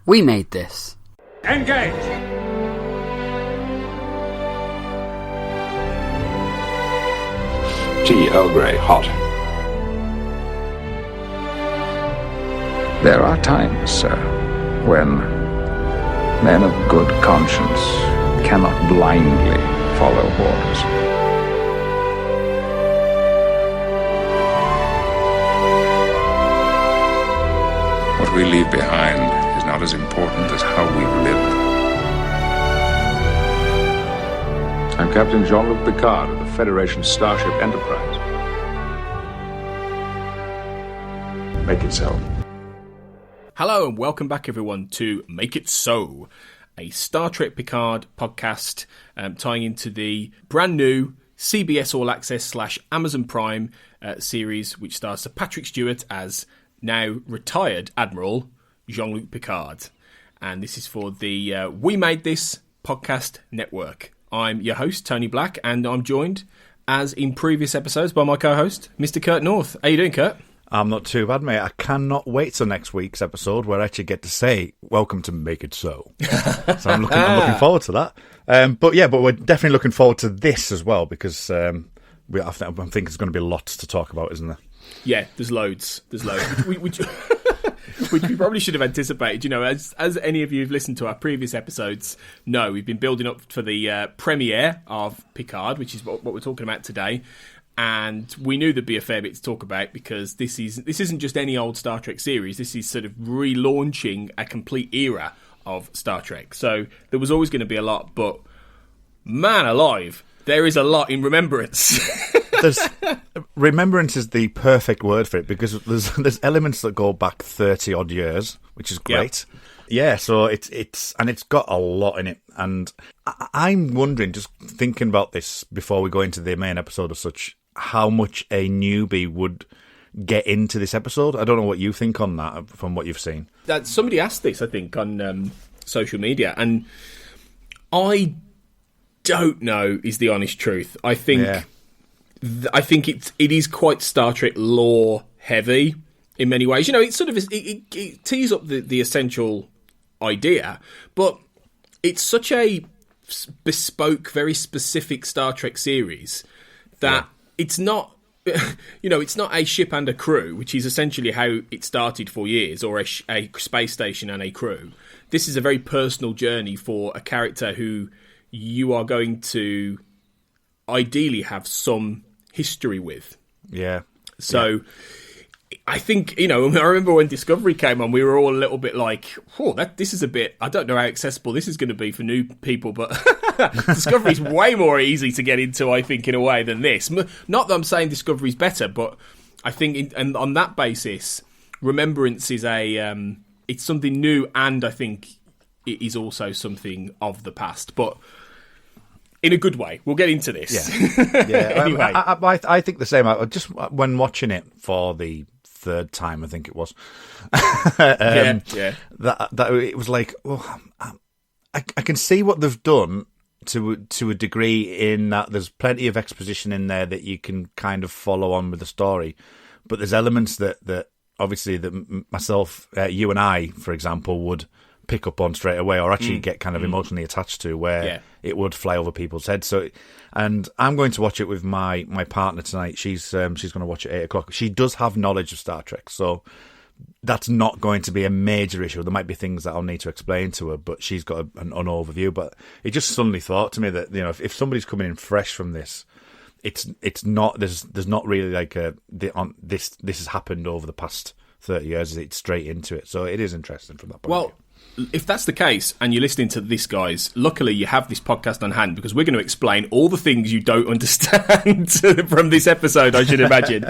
We made this. Engage! Tea Earl Grey, hot. There are times, sir, when men of good conscience cannot blindly follow orders. What we leave behind is not as important as how we've lived. I'm Captain Jean-Luc Picard of the Federation Starship Enterprise. Make it so. Hello and welcome back everyone to Make It So, a Star Trek Picard podcast tying into the brand new CBS All Access / Amazon Prime series which stars Sir Patrick Stewart as now retired Admiral Jean-Luc Picard. And this is for the We Made This podcast network. I'm your host, Tony Black, and I'm joined, as in previous episodes, by my co-host, Mr. Kurt North. How you doing, Kurt? I'm not too bad, mate. I cannot wait till next week's episode where I actually get to say, welcome to Make It So. So I'm looking forward to that. But we're definitely looking forward to this as well, because I think there's going to be lots to talk about, isn't there? Yeah, there's loads. Which we probably should have anticipated. You know, as any of you who've listened to our previous episodes know, we've been building up for the premiere of Picard, which is what we're talking about today. And we knew there'd be a fair bit to talk about because this isn't just any old Star Trek series. This is sort of relaunching a complete era of Star Trek. So there was always going to be a lot, but man alive, there is a lot in Remembrance. Remembrance is the perfect word for it because there's elements that go back 30 odd years, which is great. Yep. Yeah, so it's got a lot in it, and I'm wondering, just thinking about this before we go into the main episode as such, how much a newbie would get into this episode. I don't know what you think on that from what you've seen. Somebody asked this, I think, on social media, and I don't know is the honest truth. I think it is quite Star Trek lore heavy in many ways. You know, it tees up the essential idea, but it's such a bespoke, very specific Star Trek series that it's not, it's not a ship and a crew, which is essentially how it started for years, or a space station and a crew. This is a very personal journey for a character who you are going to ideally have some history with. Yeah. So I think, I remember when Discovery came on, we were all a little bit like, this is a bit, I don't know how accessible this is going to be for new people, but Discovery's way more easy to get into, I think, in a way than this. Not that I'm saying Discovery's better, but I think and on that basis, Remembrance is it's something new, and I think it is also something of the past, but in a good way. We'll get into this. Yeah. Anyway. I think the same. Just when watching it for the third time, I think it was. That it was like, I can see what they've done to a degree, in that there's plenty of exposition in there that you can kind of follow on with the story, but there's elements that obviously that myself, you and I, for example, would pick up on straight away, or actually get kind of emotionally attached to, where it would fly over people's heads. So, and I'm going to watch it with my partner tonight. She's going to watch it at 8:00. She does have knowledge of Star Trek, so that's not going to be a major issue. There might be things that I'll need to explain to her, but she's got an overview. But it just suddenly thought to me that, if somebody's coming in fresh from this, it's not, there's not really like this has happened over the past 30 years. It's straight into it, so it is interesting from that point of view. If that's the case, and you're listening to this, guys, luckily you have this podcast on hand, because we're going to explain all the things you don't understand from this episode, I should imagine.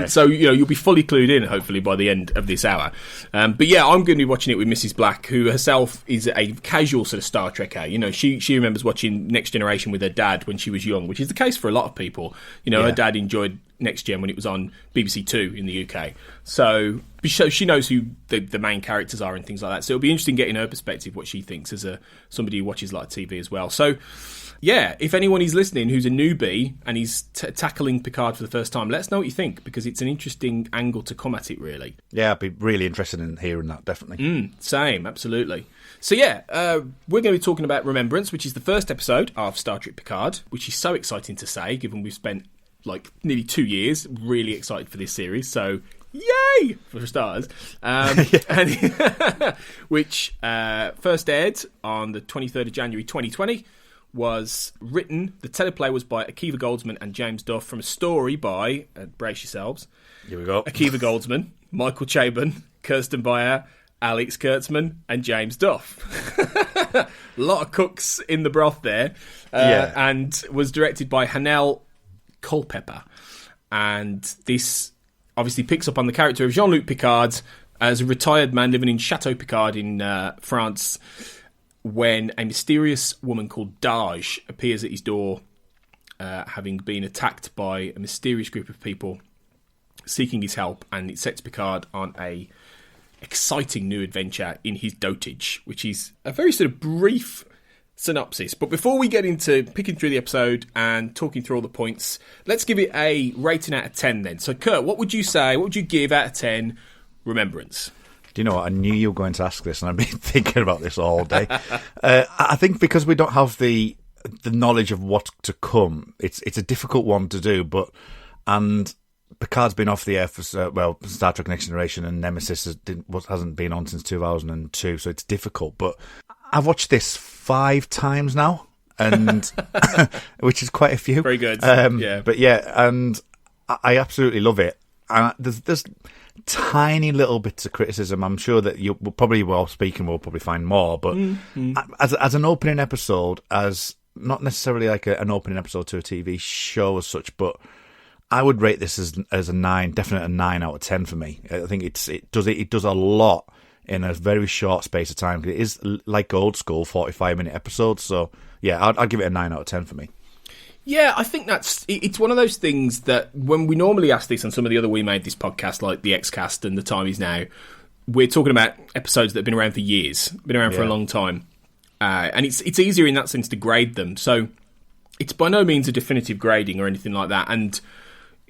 So, you'll be fully clued in, hopefully, by the end of this hour. But yeah, I'm going to be watching it with Mrs. Black, who herself is a casual sort of Star Trekker. She remembers watching Next Generation with her dad when she was young, which is the case for a lot of people. Her dad enjoyed Next Gen when it was on BBC Two in the UK. So So she knows who the main characters are and things like that. So it'll be interesting getting her perspective, what she thinks as somebody who watches a lot of TV as well. So, yeah, if anyone is listening who's a newbie and he's tackling Picard for the first time, let us know what you think, because it's an interesting angle to come at it, really. Yeah, I'd be really interested in hearing that, definitely. Same, absolutely. So, yeah, we're going to be talking about Remembrance, which is the first episode of Star Trek Picard, which is so exciting to say, given we've spent, nearly 2 years really excited for this series. So, yay! For stars. Which first aired on the 23rd of January 2020. Was written, the teleplay was by Akiva Goldsman and James Duff from a story by, brace yourselves, here we go, Akiva Goldsman, Michael Chabon, Kirsten Beyer, Alex Kurtzman and James Duff. A lot of cooks in the broth there. And was directed by Hanel Culpepper. And this obviously picks up on the character of Jean-Luc Picard as a retired man living in Chateau Picard in France, when a mysterious woman called Dage appears at his door, having been attacked by a mysterious group of people seeking his help, and it sets Picard on a exciting new adventure in his dotage, which is a very sort of brief synopsis. But before we get into picking through the episode and talking through all the points, let's give it a rating out of 10 then. So, Kurt, what would you say, what would you give out of 10 Remembrance? Do you know what? I knew you were going to ask this, and I've been thinking about this all day. I think because we don't have the knowledge of what's to come, it's a difficult one to do. And Picard's been off the air for Star Trek Next Generation, and Nemesis hasn't been on since 2002, so it's difficult. But I've watched this 5 times now, and which is quite a few. Very good. But yeah, and I absolutely love it. And there's tiny little bits of criticism. I'm sure that you will probably, while speaking, we'll probably find more. But as an opening episode, as not necessarily like an opening episode to a TV show as such, but I would rate this as a 9, definitely a 9 out of 10 for me. I think it does a lot in a very short space of time. It is like old school 45-minute episodes. So yeah, I'd give it a 9 out of 10 for me. Yeah, I think it's one of those things that when we normally ask this on some of the other We Made This podcast, like the X-Cast and The Time Is Now, we're talking about episodes that have been around for years, been around for a long time. And it's easier in that sense to grade them. So it's by no means a definitive grading or anything like that. And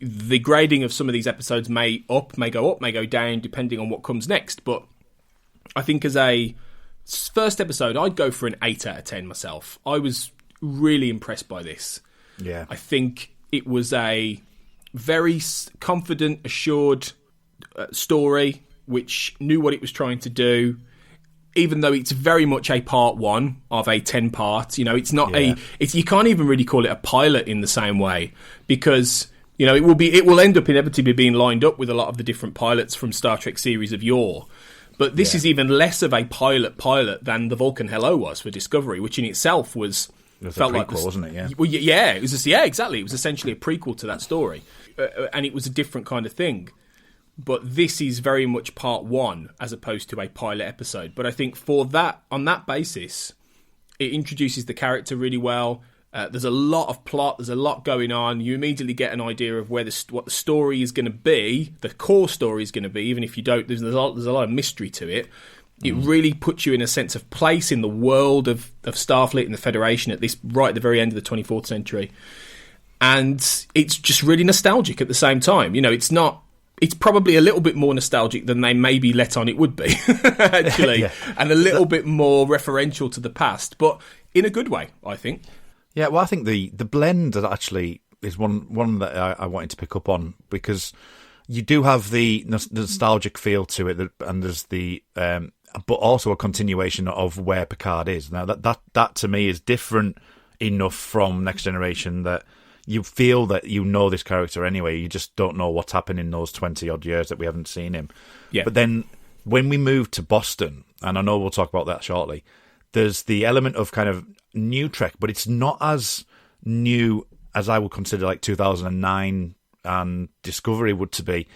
the grading of some of these episodes may go up, may go down, depending on what comes next. But I think as a first episode, I'd go for an 8 out of 10 myself. I was really impressed by this. Yeah, I think it was a very confident, assured story which knew what it was trying to do. Even though it's very much a part 1 of a 10-part, it's not you can't even really call it a pilot in the same way, because it will end up inevitably being lined up with a lot of the different pilots from Star Trek series of yore. But this is even less of a pilot than the Vulcan Hello was for Discovery, which in itself was. It felt like a prequel, wasn't it? Yeah. Well, yeah, it was. Exactly. It was essentially a prequel to that story, and it was a different kind of thing. But this is very much part 1 as opposed to a pilot episode. But I think on that basis, it introduces the character really well. There's a lot of plot. There's a lot going on. You immediately get an idea of what the story is going to be, the core story is going to be. Even if you don't, there's a lot of mystery to it. It really puts you in a sense of place in the world of Starfleet and the Federation right at the very end of the 24th century. And it's just really nostalgic at the same time. It's probably a little bit more nostalgic than they maybe let on it would be, actually. And a little bit more referential to the past, but in a good way, I think. Yeah, well, I think the blend that actually is one that I wanted to pick up on, because you do have the nostalgic feel to it, and there's the... but also a continuation of where Picard is. Now, that to me is different enough from Next Generation that you feel that you know this character anyway. You just don't know what's happened in those 20-odd years that we haven't seen him. Yeah. But then when we move to Boston, and I know we'll talk about that shortly, there's the element of kind of new Trek, but it's not as new as I would consider like 2009 and Discovery would to be.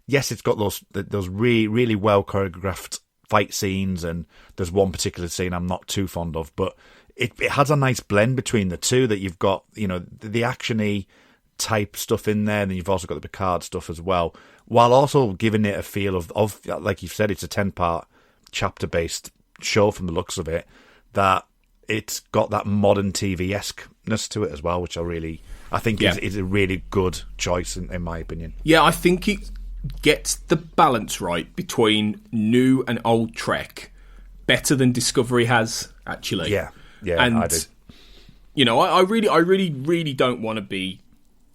Yes, it's got those really, really well choreographed fight scenes, and there's one particular scene I'm not too fond of, but it has a nice blend between the two, that you've got, the action-y type stuff in there, and then you've also got the Picard stuff as well, while also giving it a feel of like you've said, it's a 10-part chapter-based show from the looks of it, that it's got that modern TV-esqueness to it as well, which I think is a really good choice in my opinion. Yeah, I think it gets the balance right between new and old Trek better than Discovery has, actually. Yeah, and, I do. You know, I really don't want to be,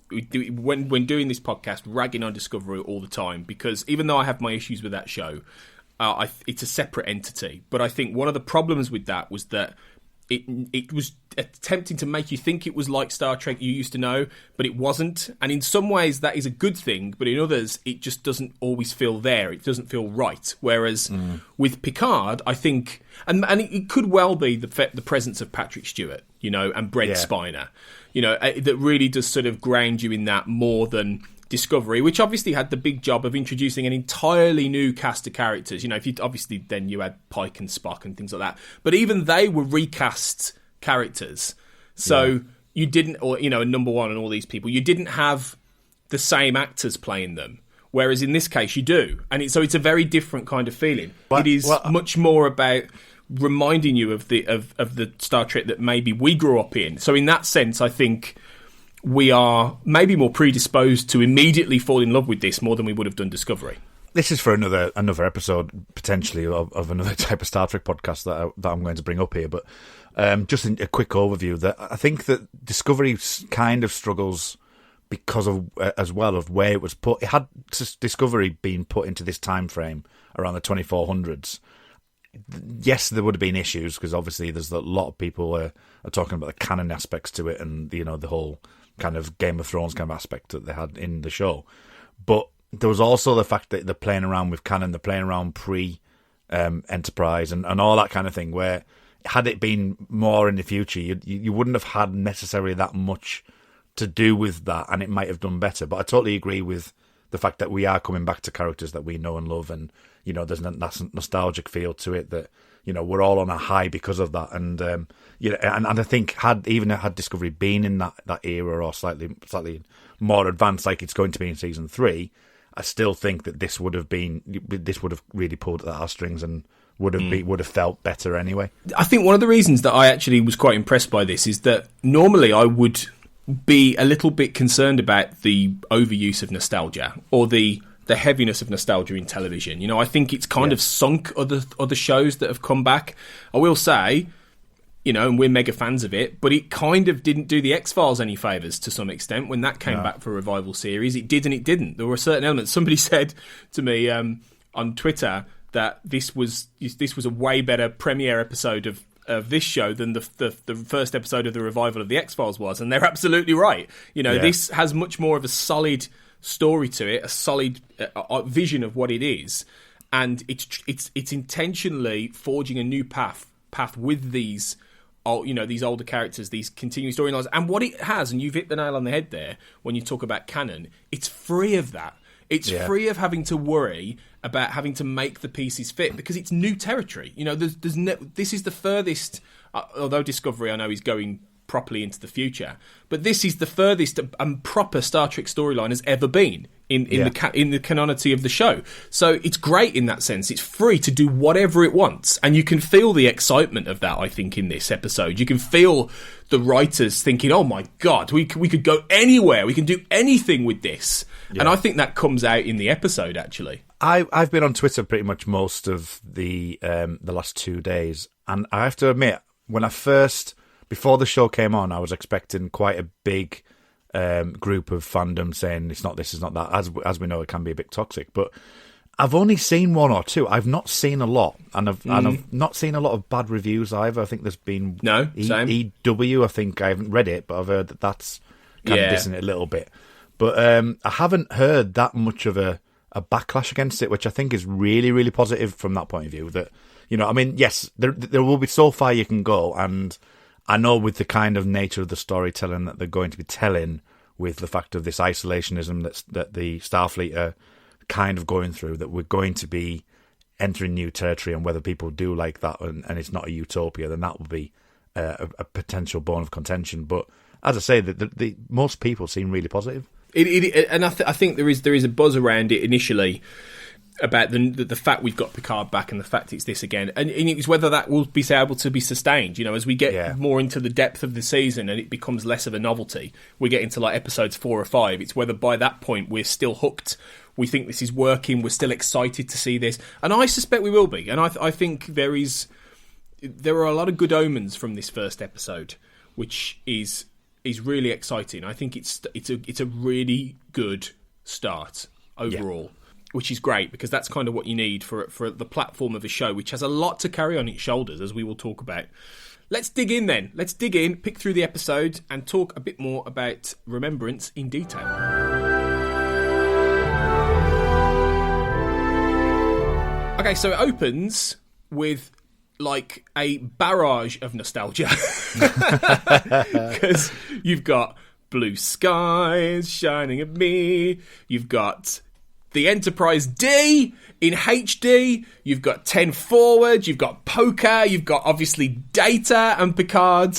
when doing this podcast, ragging on Discovery all the time, because even though I have my issues with that show, it's a separate entity. But I think one of the problems with that was that it was attempting to make you think it was like Star Trek you used to know, but it wasn't. And in some ways that is a good thing, but in others it just doesn't always feel there. It doesn't feel right. Whereas with Picard, I think, and it could well be the presence of Patrick Stewart, you know, and Brent Spiner, you know, that really does sort of ground you in that more than Discovery, which obviously had the big job of introducing an entirely new cast of characters. You know, if you obviously then you had Pike and Spock and things like that, but even they were recast characters. So you didn't, or you know, Number One and all these people, you didn't have the same actors playing them. Whereas in this case, you do, and so it's a very different kind of feeling. It is much more about reminding you of the Star Trek that maybe we grew up in. So in that sense, I think we are maybe more predisposed to immediately fall in love with this more than we would have done Discovery. This is for another episode, potentially, of another type of Star Trek podcast that I'm going to bring up here. But just a quick overview, that I think that Discovery kind of struggles because of, as well, of where it was put. It had Discovery been put into this time frame around the 2400s. Yes, there would have been issues, because obviously there's a lot of people are talking about the canon aspects to it, and you know, the whole kind of Game of Thrones kind of aspect that they had in the show. But there was also the fact that they're playing around with canon, they're playing around pre-Enterprise and all that kind of thing, where had it been more in the future, you wouldn't have had necessarily that much to do with that, and it might have done better. But I totally agree with the fact that we are coming back to characters that we know and love, and you know, there's that nostalgic feel to it that, you know, we're all on a high because of that. And you know, and I think had Discovery been in that era, or slightly more advanced like it's going to be in season 3, I still think that this would have really pulled at our strings and would have felt better anyway. I think one of the reasons that I actually was quite impressed by this is that normally I would be a little bit concerned about the overuse of nostalgia, or the heaviness of nostalgia in television. You know, I think it's kind of sunk other shows that have come back. I will say, you know, and we're mega fans of it, but it kind of didn't do the X-Files any favours to some extent when that came back for a revival series. It did and it didn't. There were certain elements. Somebody said to me on Twitter that this was a way better premiere episode of this show than the first episode of the revival of the X-Files was, and they're absolutely right. You know, this has much more of a solid story to it, a solid vision of what it is, and it's intentionally forging a new path with these, you know, these older characters, these continuing storylines. And what it has, and you've hit the nail on the head there when you talk about canon, it's free of that. It's free of having to worry about having to make the pieces fit, because it's new territory. You know, this is the furthest, although Discovery I know is going properly into the future, but this is the furthest proper Star Trek storyline has ever been in the canonity of the show. So it's great in that sense. It's free to do whatever it wants, and you can feel the excitement of that. I think in this episode, you can feel the writers thinking, "Oh my God, we could go anywhere. We can do anything with this." Yeah. And I think that comes out in the episode. Actually, I've been on Twitter pretty much most of the last 2 days, and I have to admit, when before the show came on, I was expecting quite a big group of fandom saying it's not this, it's not that. As we know, it can be a bit toxic. But I've only seen one or two. I've not seen a lot, and I've not seen a lot of bad reviews either. I think there's been same. EW. I think I haven't read it, but I've heard that's kind of dissing it a little bit. But I haven't heard that much of a backlash against it, which I think is really, really positive from that point of view. That, you know, I mean, yes, there will be so far you can go, and I know with the kind of nature of the storytelling that they're going to be telling, with the fact of this isolationism that the Starfleet are kind of going through, that we're going to be entering new territory, and whether people do like that and it's not a utopia, then that will be a potential bone of contention. But as I say, the most people seem really positive. And I think there is a buzz around it initially about the fact we've got Picard back and the fact it's this again, and it's whether that will be able to be sustained. As we get more into the depth of the season and it becomes less of a novelty, we get into like episodes 4 or 5. It's whether by that point we're still hooked. We think this is working. We're still excited to see this, and I suspect we will be. And I think there are a lot of good omens from this first episode, which is really exciting. I think it's a really good start overall. Yeah. Which is great, because that's kind of what you need for the platform of a show, which has a lot to carry on its shoulders, as we will talk about. Let's dig in then. Let's dig in, pick through the episode, and talk a bit more about Remembrance in detail. Okay, so it opens with like a barrage of nostalgia. Because you've got blue skies shining at me, you've got the Enterprise D in HD, you've got 10 forward, you've got Poker, you've got obviously Data and Picard.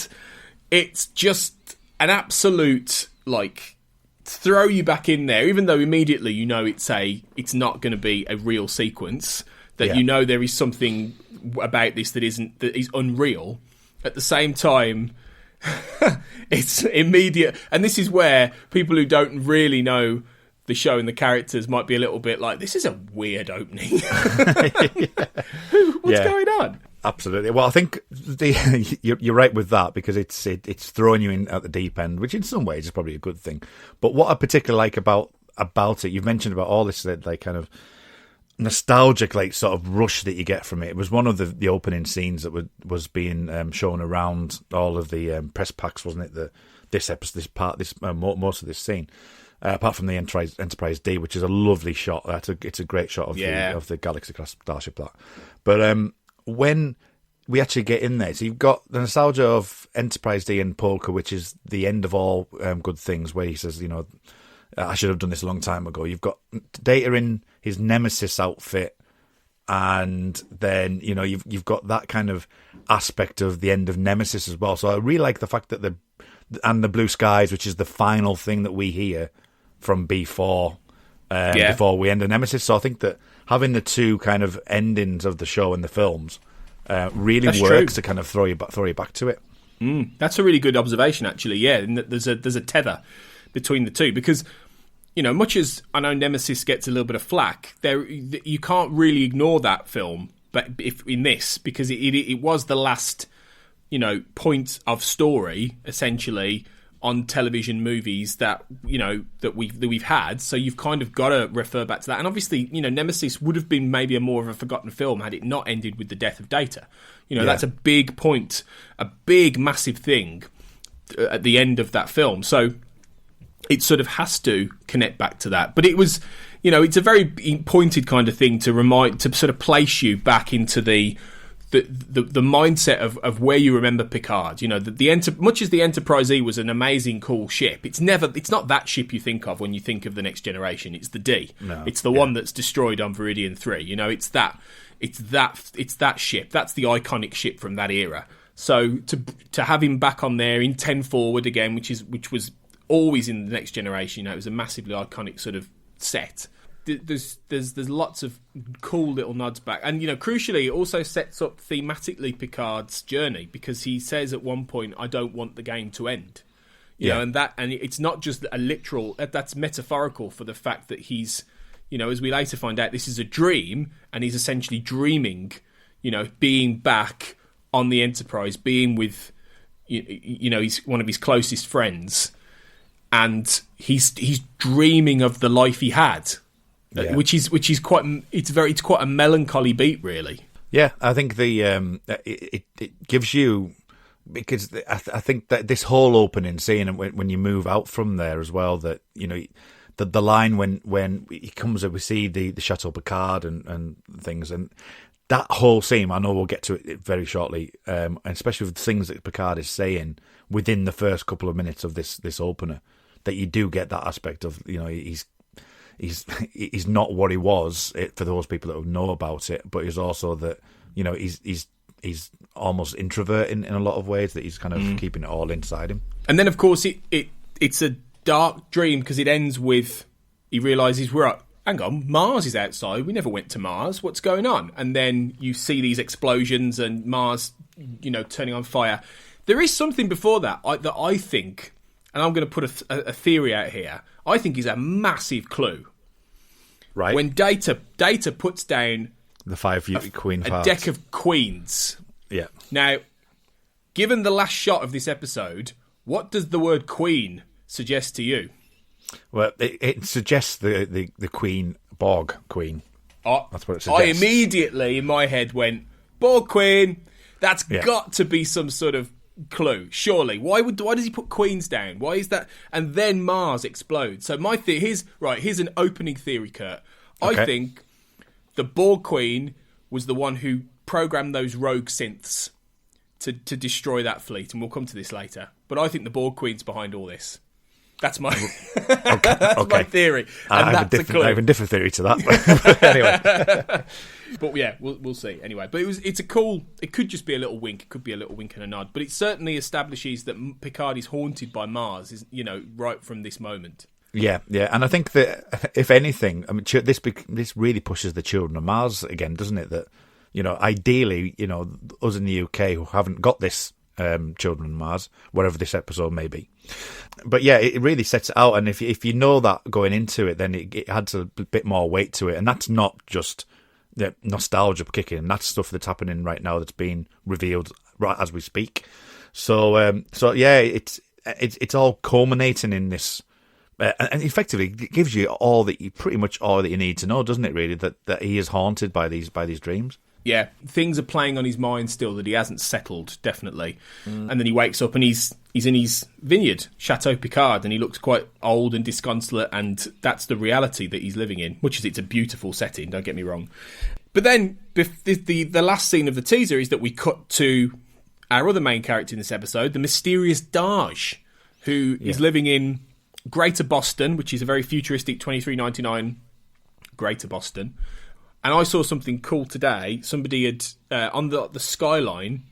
It's just an absolute, like, throw you back in there, even though immediately you know it's not going to be a real sequence, that you know there is something about this that is unreal. At the same time, it's immediate, and this is where people who don't really know the show and the characters might be a little bit like, this is a weird opening. What's going on? Absolutely. Well, I think you're right with that, because it's throwing you in at the deep end, which in some ways is probably a good thing. But what I particularly like about it, you've mentioned about all this like kind of nostalgic like sort of rush that you get from it. It was one of the opening scenes that was being shown around all of the press packs, wasn't it? This episode, most of this scene. Apart from the Enterprise D, which is a lovely shot. It's a great shot of the Galaxy class starship. That, but when we actually get in there, so you've got the nostalgia of Enterprise D and Polka, which is the end of all good things, where he says, I should have done this a long time ago. You've got Data in his Nemesis outfit, and then you've got that kind of aspect of the end of Nemesis as well. So I really like the fact that the blue skies, which is the final thing that we hear from B4 before we end the Nemesis. So I think that having the two kind of endings of the show and the films really works to kind of throw you back to it. That's a really good observation, actually. Yeah, and there's a tether between the two, because much as I know Nemesis gets a little bit of flack, you can't really ignore that film, but in this, because it was the last point of story essentially on television movies that we've had. So you've kind of got to refer back to that. And obviously, Nemesis would have been maybe more of a forgotten film had it not ended with the death of Data. That's a big point, a big massive thing at the end of that film. So it sort of has to connect back to that. But it was, it's a very pointed kind of thing to sort of place you back into the mindset of where you remember Picard. Much as the Enterprise E was an amazing, cool ship, it's not that ship you think of when you think of the Next Generation. It's the D. No, it's the one that's destroyed on Viridian 3. It's that ship. That's the iconic ship from that era. So to have him back on there in 10 forward again, which was always in the Next Generation, it was a massively iconic sort of set. There's lots of cool little nods back, and crucially, it also sets up thematically Picard's journey, because he says at one point, "I don't want the game to end," and it's not just a literal. That's metaphorical for the fact that he's, as we later find out, this is a dream, and he's essentially dreaming, being back on the Enterprise, being with, he's one of his closest friends, and he's dreaming of the life he had. Yeah. Which is quite a melancholy beat, really. Yeah, I think it gives you, because I think that this whole opening scene, and when you move out from there as well, that the line when he comes up, we see the Chateau Picard and things, and that whole scene. I know we'll get to it very shortly, and especially with the things that Picard is saying within the first couple of minutes of this opener, that you do get that aspect of he's not what he was, for those people that know about it, but he's also that he's almost introvert in a lot of ways, that he's kind of keeping it all inside him. And then, of course, it's a dark dream because it ends with he realises hang on, Mars is outside. We never went to Mars. What's going on? And then you see these explosions and Mars, turning on fire. There is something before that that I think, and I'm going to put a theory out here, I think is a massive clue. Right. When Data puts down the 5 queen a parts. deck of queens. Yeah. Now, given the last shot of this episode, what does the word queen suggest to you? Well, it suggests the queen, Borg queen. That's what it suggests. I immediately, in my head, went, Borg queen. That's got to be some sort of clue, surely. Why does he put queens down? Why is that? And then Mars explodes. So here's an opening theory, Kurt. Okay. I think the Borg queen was the one who programmed those rogue synths to destroy that fleet, and we'll come to this later. But I think the Borg queen's behind all this. That's my my theory. And I have a different theory to that. But anyway. But yeah, we'll see. Anyway, but it could just be a little wink. It could be a little wink and a nod. But it certainly establishes that Picard is haunted by Mars, right from this moment. Yeah. And I think that, if anything, I mean, this really pushes the children of Mars again, doesn't it? That, ideally, us in the UK who haven't got this Children of Mars, whatever this episode may be. But yeah, it really sets it out, and if you know that going into it, then it adds a bit more weight to it, and that's not just nostalgia kicking. That's stuff that's happening right now that's being revealed right as we speak. So yeah, it's all culminating in this, and effectively it gives you pretty much all that you need to know, doesn't it? Really, that he is haunted by these dreams. Yeah, things are playing on his mind still that he hasn't settled, definitely. And then he wakes up and he's in his vineyard, Chateau Picard, and he looks quite old and disconsolate, and that's the reality that he's living in, which is it's a beautiful setting, don't get me wrong. But then the last scene of the teaser is that we cut to our other main character in this episode, the mysterious Daj, who is living in Greater Boston, which is a very futuristic 2399 Greater Boston. And I saw something cool today. Somebody had, on the skyline,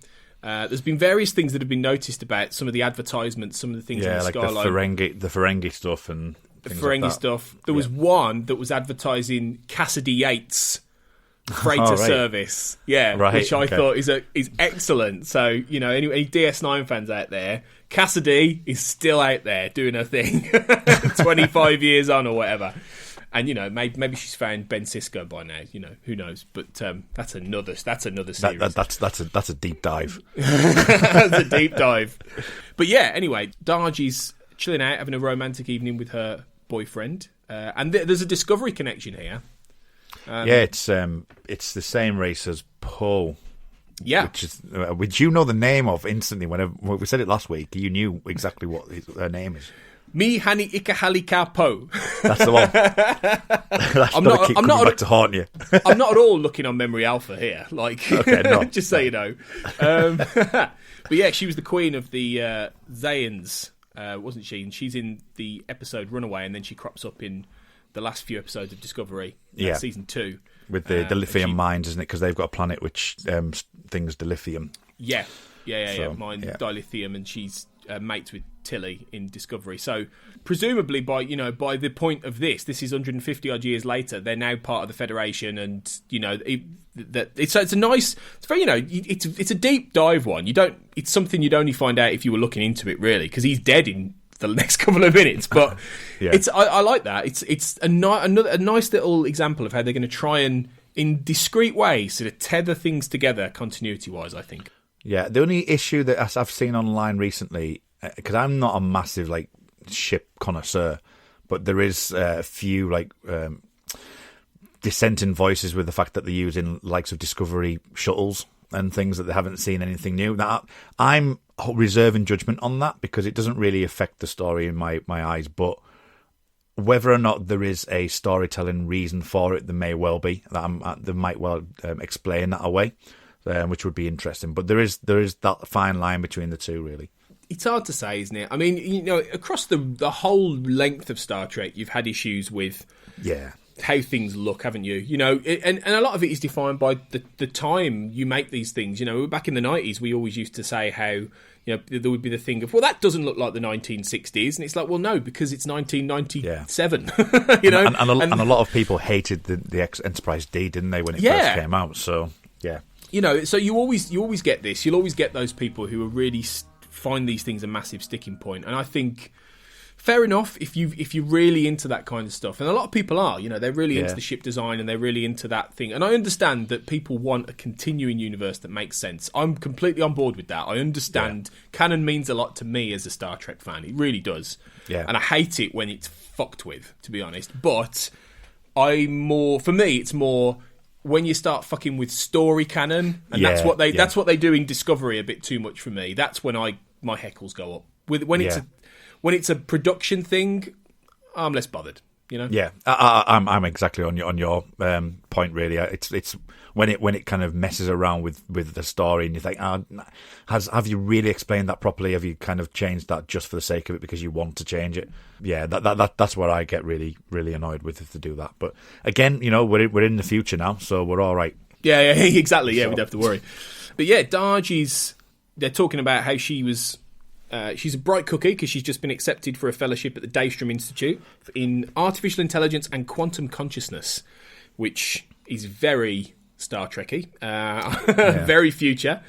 there's been various things that have been noticed about some of the advertisements, some of the things on the skyline. The Ferengi stuff and things like that. Stuff. There was one that was advertising Cassidy Yates' freighter service. Yeah, which I thought is excellent. So, any DS9 fans out there, Cassidy is still out there doing her thing 25 years on or whatever. And maybe she's found Ben Sisko by now. Who knows? But that's another series. That's a deep dive. That's a deep dive. But yeah, anyway, Dargie's chilling out, having a romantic evening with her boyfriend, and there's a Discovery connection here. It's the same race as Poe. Yeah, which you know the name of instantly. When we said it last week, you knew exactly what her name is. Mi Hani Ikahalika Po. That's the one. I'm not back to haunt you. I'm not at all looking on Memory Alpha here. Okay, no. Just so you know. But yeah, she was the queen of the Zayans, wasn't she? And she's in the episode Runaway, and then she crops up in the last few episodes of Discovery, season 2. With the lithium mines, isn't it? Because they've got a planet which things dilithium. Yeah. Mine dilithium, and she's mates with Tilly in Discovery. So presumably by the point of this is 150 odd years later, they're now part of the Federation, and it's a deep dive one. It's something you'd only find out if you were looking into it, really, because he's dead in the next couple of minutes. But I like that. It's a nice little example of how they're going to try and, in discreet ways, sort of tether things together continuity wise, I think. Yeah, the only issue that I've seen online recently, because I'm not a massive ship connoisseur, but there is a few dissenting voices with the fact that they're using likes of Discovery shuttles and things that they haven't seen anything new. Now, I'm reserving judgment on that because it doesn't really affect the story in my eyes, but whether or not there is a storytelling reason for it, there may well be. They might well explain that away. Which would be interesting, but there is that fine line between the two, really. It's hard to say, isn't it? I mean, across the whole length of Star Trek, you've had issues with how things look, haven't you? You know, and a lot of it is defined by the time you make these things. You know, back in the 90s, we always used to say how, you know, there would be the thing of, well, that doesn't look like the 1960s. And it's like, well, no, because it's 1997. Yeah. You know? And a lot of people hated the Enterprise D, didn't they, when it first came out? So, yeah. You know, so you always get this. You'll always get those people who are really find these things a massive sticking point. And I think... Fair enough if you're really into that kind of stuff, and a lot of people are. You know, they're really into the ship design and they're really into that thing. And I understand that people want a continuing universe that makes sense. I'm completely on board with that. I understand canon means a lot to me as a Star Trek fan. It really does. Yeah. And I hate it when it's fucked with, to be honest. But for me, it's more when you start fucking with story canon, and that's what they do in Discovery a bit too much for me. That's when my heckles go up. When it's a production thing, I'm less bothered. You know. Yeah, I'm exactly on your point. Really, it's when it kind of messes around with the story, and you think, have you really explained that properly? Have you kind of changed that just for the sake of it because you want to change it? Yeah, that's where I get really really annoyed with if they do that. But again, you know, we're in the future now, so we're all right. Yeah, exactly. Yeah, we don't have to worry. But yeah, Darj they're talking about how she was. She's a bright cookie because she's just been accepted for a fellowship at the Daystrom Institute in Artificial Intelligence and Quantum Consciousness, which is very Star Trek-y, very future.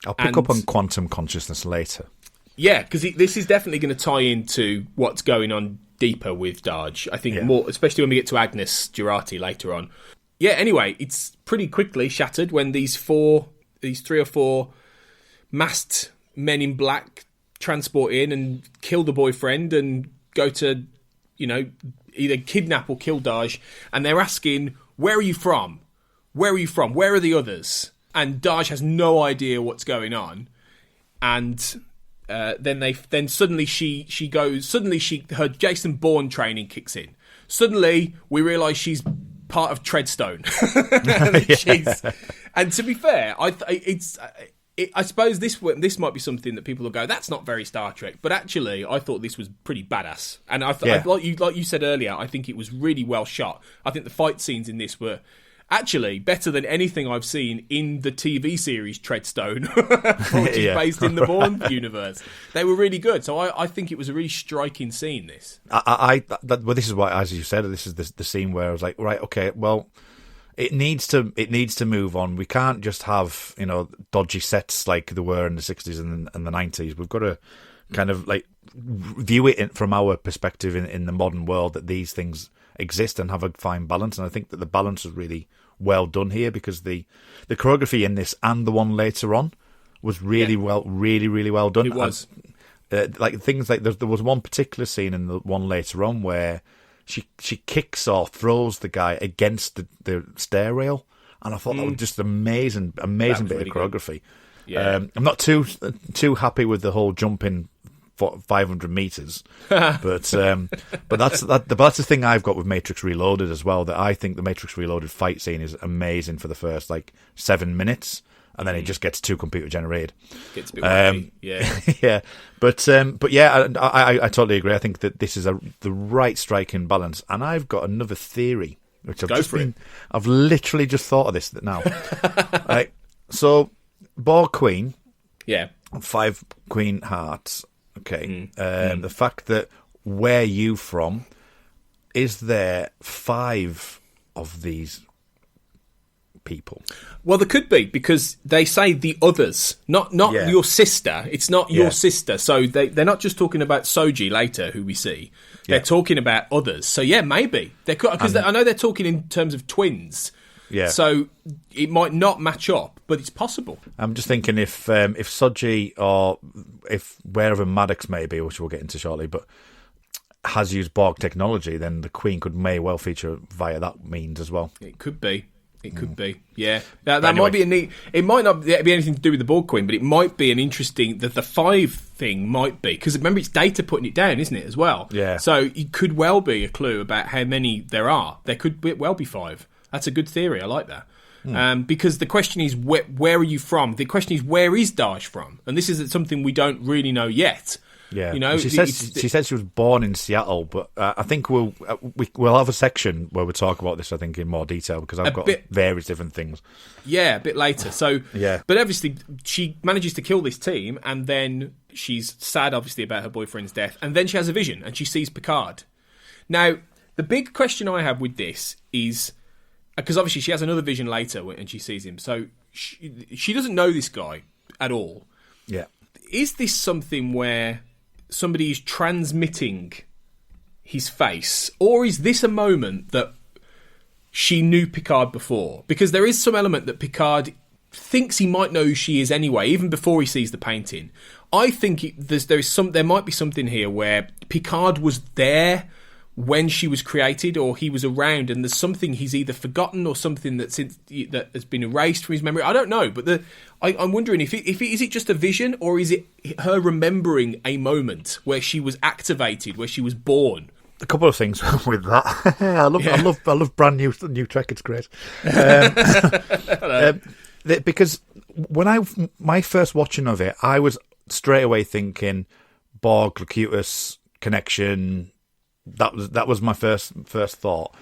I'll pick up on Quantum Consciousness later. Yeah, because this is definitely going to tie into what's going on deeper with Darj. I think more, especially when we get to Agnes Jurati later on. Yeah, anyway, it's pretty quickly shattered when these 3 or 4 masked men in black transport in and kill the boyfriend and go to, you know, either kidnap or kill Darj, and they're asking, where are you from? Where are you from? Where are the others? And Darj has no idea what's going on, and then suddenly her Jason Bourne training kicks in. Suddenly we realise she's part of Treadstone. And to be fair, I suppose this might be something that people will go, that's not very Star Trek, but actually I thought this was pretty badass. And like you said earlier, I think it was really well shot. I think the fight scenes in this were actually better than anything I've seen in the TV series Treadstone, which is based in the Bourne universe. They were really good, so I think it was a really striking scene. This, this is why, as you said, this is the scene where I was like, right, okay, well. It needs to move on. We can't just have, you know, dodgy sets like there were in the 60s and the 90s. We've got to kind of like view it from our perspective in the modern world that these things exist and have a fine balance. And I think that the balance was really well done here because the choreography in this and the one later on was really really well done. It was. Like things like there was one particular scene in the one later on where she kicks or throws the guy against the stair rail, and I thought that was just amazing bit really of choreography. Yeah. I'm not too happy with the whole jumping for 500 meters, but that's the thing I've got with Matrix Reloaded as well. That I think the Matrix Reloaded fight scene is amazing for the first 7 minutes. And then it just gets too computer generated. Gets a bit wacky, yeah. Yeah, but yeah, I totally agree. I think that this is the right striking balance. And I've got another theory, which I've literally just thought of this now. Right, so Borg Queen, 5 Queen Hearts. Okay, the fact that where you from, is there 5 of these people? Well, there could be, because they say the others, not your sister. It's not your sister. So they're not just talking about Soji later, who we see. They're talking about others. So yeah, maybe they could, because I know they're talking in terms of twins. Yeah. So it might not match up, but it's possible. I'm just thinking if Soji or if wherever Maddox may be, which we'll get into shortly, but has used Borg technology, then the Queen may well feature via that means as well. It could be. It could be, yeah. That anyway. Might be a neat. It might not be anything to do with the Borg Queen, but it might be an interesting. That the 5 thing might be, because remember it's Data putting it down, isn't it, as well? Yeah. So it could well be a clue about how many there are. There could well be 5. That's a good theory. I like that. Because the question is where are you from? The question is where is Darj from? And this is something we don't really know yet. Yeah, you know, she said she was born in Seattle, but I think we'll have a section where we talk about this. I think in more detail because I've got various different things. Yeah, a bit later. So yeah, but obviously she manages to kill this team, and then she's sad, obviously, about her boyfriend's death, and then she has a vision and she sees Picard. Now, the big question I have with this is because obviously she has another vision later and she sees him, so she doesn't know this guy at all. Yeah, is this something where somebody is transmitting his face, or is this a moment that she knew Picard before? Because there is some element that Picard thinks he might know who she is anyway, even before he sees the painting. I think there might be something here where Picard was there when she was created, or he was around, and there's something he's either forgotten or something that has been erased from his memory. I don't know, but I'm wondering is it just a vision, or is it her remembering a moment where she was activated, where she was born? A couple of things with that. I love brand new Trek. It's great. Because when my first watching of it, I was straight away thinking Borg, Locutus connection. That was my first thought,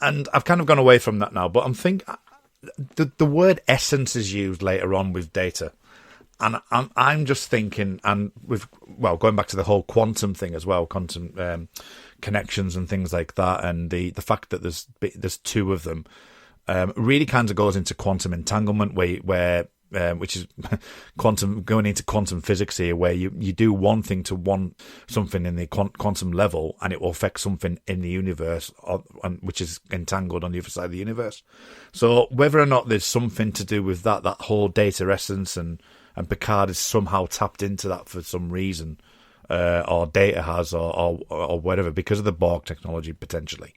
and I've kind of gone away from that now. But I'm thinking the word essence is used later on with Data, and I'm just thinking, and going back to the whole quantum thing as well, quantum connections and things like that, and the fact that there's two of them, really kind of goes into quantum entanglement, where which is going into quantum physics here, where you do one thing to something in the quantum level, and it will affect something in the universe, which is entangled on the other side of the universe. So whether or not there's something to do with that whole Data essence, and Picard is somehow tapped into that for some reason, or Data has, or whatever, because of the Borg technology potentially.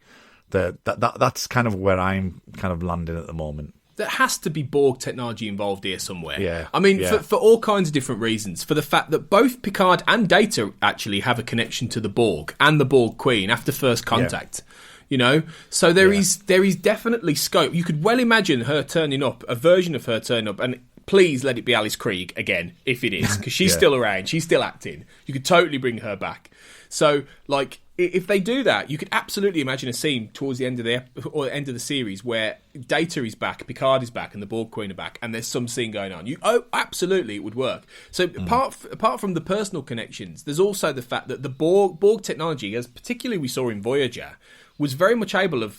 That's kind of where I'm kind of landing at the moment. There has to be Borg technology involved here somewhere. Yeah. I mean, for all kinds of different reasons. For the fact that both Picard and Data actually have a connection to the Borg and the Borg Queen after first contact. Yeah. You know? So there is definitely scope. You could well imagine her turning up, a version of her turning up, and please let it be Alice Krieg again, if it is, because she's still around, she's still acting. You could totally bring her back. So, like, if they do that, you could absolutely imagine a scene towards the end of the series where Data is back, Picard is back, and the Borg Queen are back, and there's some scene going on. Absolutely, it would work. So, apart from the personal connections, there's also the fact that the Borg technology, as particularly we saw in Voyager, was very much able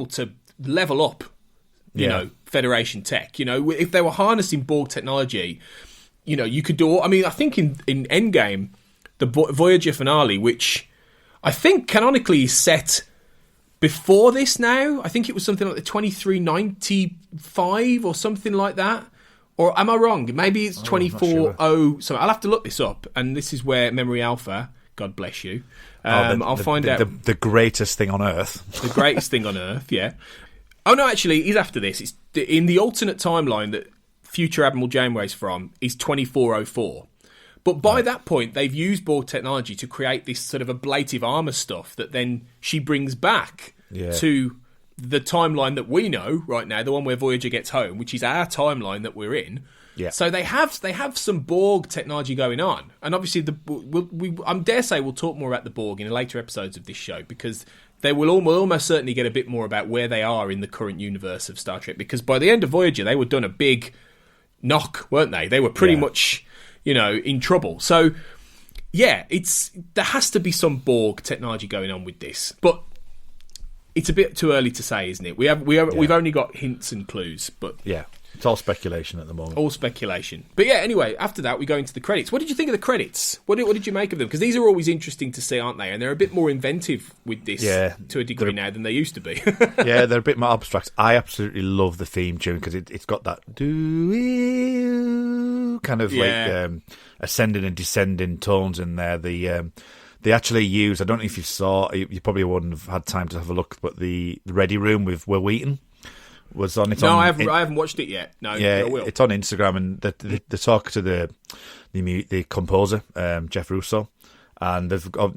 to level up, you know, Federation tech. You know, if they were harnessing Borg technology, you know, you could do. I mean, I think in Endgame, the Voyager finale, which I think canonically is set before this now. I think it was something like the 2395 or something like that. Or am I wrong? Maybe it's 24 something. I'll have to look this up. And this is where Memory Alpha, God bless you, I'll find out. The greatest thing on Earth. The greatest thing on Earth, yeah. Oh, no, actually, he's after this. It's in the alternate timeline that future Admiral Janeway's from is 2404. But by that point, they've used Borg technology to create this sort of ablative armour stuff that then she brings back to the timeline that we know right now, the one where Voyager gets home, which is our timeline that we're in. Yeah. So they have some Borg technology going on, and obviously I dare say we'll talk more about the Borg in later episodes of this show, because they will almost certainly get a bit more about where they are in the current universe of Star Trek. Because by the end of Voyager, they were done a big knock, weren't they? They were pretty much, you know, in trouble. So, yeah, there has to be some Borg technology going on with this, but it's a bit too early to say, isn't it? We've only got hints and clues, but it's all speculation at the moment. All speculation. But yeah, anyway, after that we go into the credits. What did you think of the credits? What did you make of them? Because these are always interesting to see, aren't they? And they're a bit more inventive with this to a degree now than they used to be. Yeah, they're a bit more abstract. I absolutely love the theme tune because it's got that kind of like ascending and descending tones in there. They actually use, I don't know if you saw, you probably wouldn't have had time to have a look, but the Ready Room with Will Wheaton was on it. No, I haven't watched it yet. No, yeah, I will. It's on Instagram, and they talk to the composer, Jeff Russo, and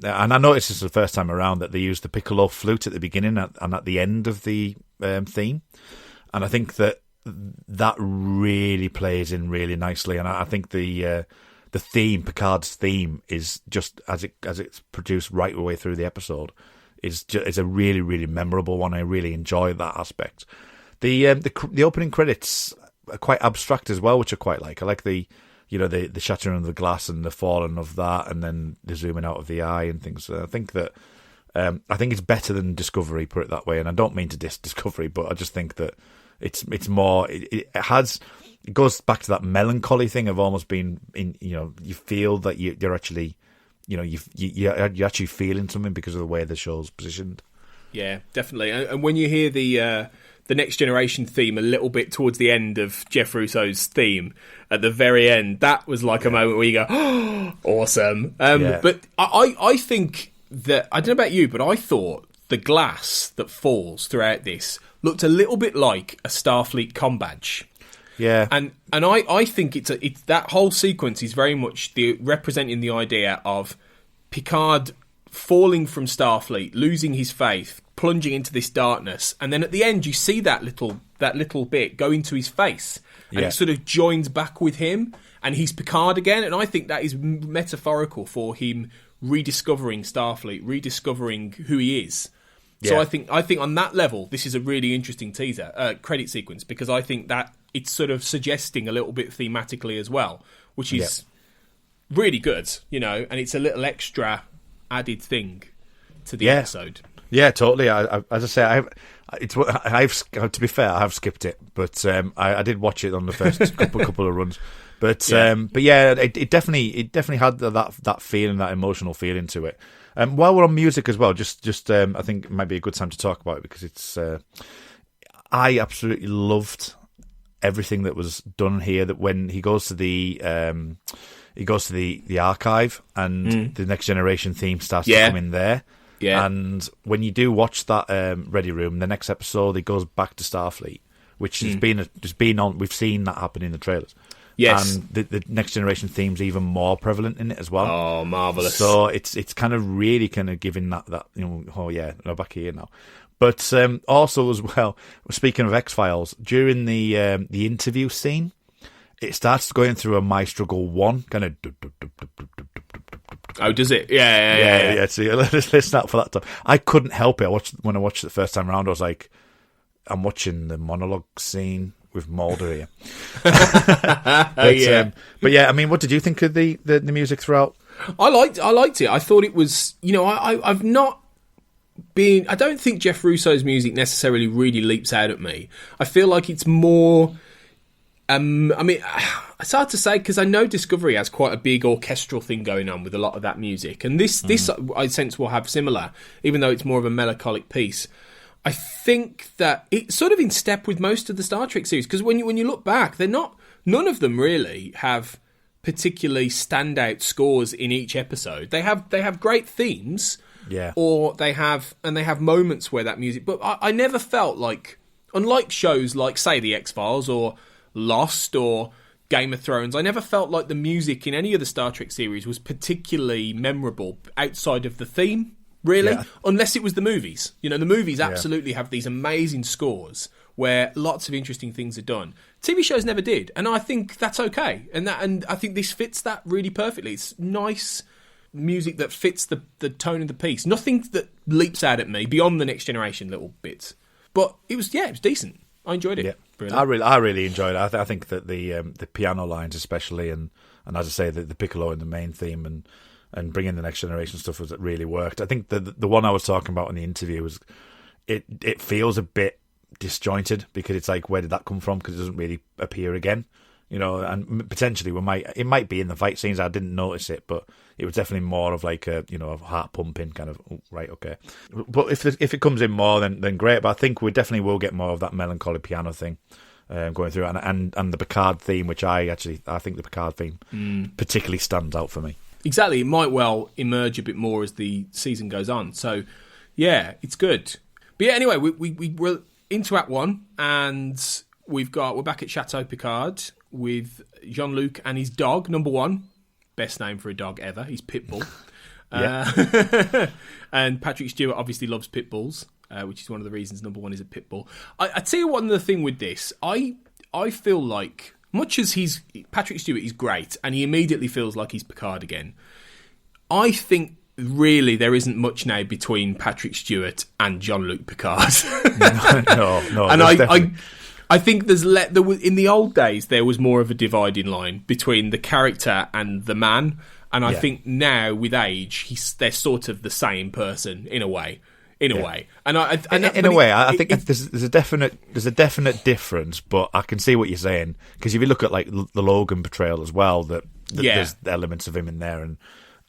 I noticed this is the first time around that they used the piccolo flute at the beginning and at the end of the theme, and I think that really plays in really nicely, and I think the the theme, Picard's theme, is just as it's produced right the way through the episode, is a really, really memorable one. I really enjoy that aspect. The opening credits are quite abstract as well, which I quite like. I like the shattering of the glass and the falling of that, and then the zooming out of the eye and things. So I think that I think it's better than Discovery, put it that way. And I don't mean to diss Discovery, but I just think that it's more. It goes back to that melancholy thing of almost being in. You feel that you're actually, you're actually feeling something because of the way the show's positioned. Yeah, definitely. And when you hear the Next Generation theme a little bit towards the end of Jeff Russo's theme at the very end, that was like a moment where you go, oh, awesome. But I think that, I don't know about you, but I thought the glass that falls throughout this looked a little bit like a Starfleet comm badge. Yeah. And I think it's that whole sequence is very much representing the idea of Picard falling from Starfleet, losing his faith, plunging into this darkness, and then at the end you see that little bit go into his face, and it sort of joins back with him, and he's Picard again. And I think that is metaphorical for him rediscovering Starfleet, rediscovering who he is. Yeah. So I think on that level, this is a really interesting credit sequence, because I think that it's sort of suggesting a little bit thematically as well, which is really good, and it's a little extra added thing to the episode. Yeah, totally. As I say, I've to be fair, I have skipped it, but I did watch it on the first couple of runs. But it definitely had that feeling, that emotional feeling to it. While we're on music as well, just I think it might be a good time to talk about it, because it's I absolutely loved everything that was done here. That when he goes to the archive and the Next Generation theme starts to come in there. Yeah. And when you do watch that Ready Room, the next episode he goes back to Starfleet, which has been on. We've seen that happen in the trailers. Yes, and the Next Generation theme's even more prevalent in it as well. Oh, marvelous! So it's kind of really kind of giving that we're back here now. But also as well, speaking of X-Files, during the interview scene, it starts going through a My Struggle 1 kind of. Oh, does it? Yeah. So let's listen out for that time. I couldn't help it. When I watched it the first time around, I was like, I'm watching the monologue scene with Mulder here. But yeah, I mean, what did you think of the music throughout? I liked it. I thought it was, I've not been. I don't think Jeff Russo's music necessarily really leaps out at me. I feel like it's more. I mean, it's hard to say, because I know Discovery has quite a big orchestral thing going on with a lot of that music, and this I sense will have similar, even though it's more of a melancholic piece. I think that it's sort of in step with most of the Star Trek series, because when you look back, none of them really have particularly standout scores in each episode. They have great themes, or they have moments where that music. But I never felt like, unlike shows like, say, The X-Files or Lost or Game of Thrones, I never felt like the music in any of the Star Trek series was particularly memorable outside of the theme, really, unless it was the movies. The movies absolutely have these amazing scores where lots of interesting things are done. TV shows never did, and I think that's okay. And I think this fits that really perfectly. It's nice music that fits the tone of the piece. Nothing that leaps out at me beyond the Next Generation little bits. But it was decent. I enjoyed it. Yeah. Really. I really enjoyed it. I think that the piano lines especially, and as I say, the piccolo in the main theme and bringing the Next Generation stuff was, it really worked. I think the one I was talking about in the interview was it feels a bit disjointed, because it's like, where did that come from? Because it doesn't really appear again, and potentially it might be in the fight scenes. I didn't notice it, but it was definitely more of like a heart pumping kind of, right, okay. But if it comes in more, then great. But I think we definitely will get more of that melancholy piano thing going through, and the Picard theme, which I think the Picard theme particularly stands out for me. Exactly, it might well emerge a bit more as the season goes on. So yeah, it's good. But yeah, anyway, we're into Act 1, and we're back at Chateau Picard with Jean-Luc and his dog, number 1. Best name for a dog ever. He's Pitbull. And Patrick Stewart obviously loves pit bulls, which is one of the reasons number 1 is a pit bull. I tell you one other thing with this. I feel like much as Patrick Stewart is great, and he immediately feels like he's Picard again, I think really there isn't much now between Patrick Stewart and Jean-Luc Picard. no. And I think there was, in the old days, there was more of a dividing line between the character and the man. And I think now, with age, they're sort of the same person in a way. In a way, I think there's a definite difference, but I can see what you're saying, because if you look at like the Logan portrayal as well, that there's elements of him in there,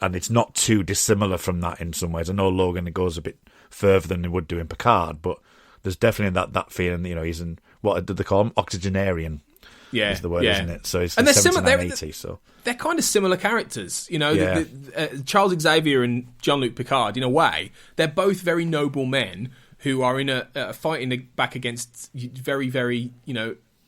and it's not too dissimilar from that in some ways. I know Logan goes a bit further than he would do in Picard, but there's definitely that feeling. He's in, what did they call him? Octogenarian. Yeah, is the word, isn't it? So it's, and they're similar. 80, so they're kind of similar characters, Charles Xavier and Jean-Luc Picard, in a way, they're both very noble men who are in a fighting back against very, very,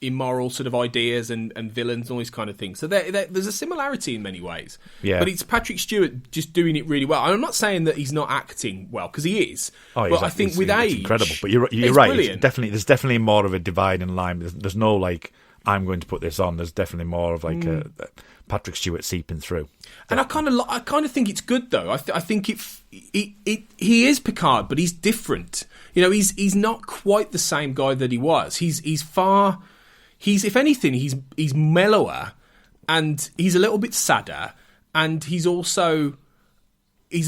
immoral sort of ideas and villains and all these kind of things. So there's a similarity in many ways. Yeah. But it's Patrick Stewart just doing it really well. I'm not saying that he's not acting well, because he is. But I think with age, incredible. But you're right. There's definitely more of a dividing line. There's no like, I'm going to put this on. There's definitely more of like a Patrick Stewart seeping through. And I kind of think it's good though. I think he is Picard, but he's different. He's not quite the same guy that he was. He's if anything, he's mellower, and he's a little bit sadder, and he's a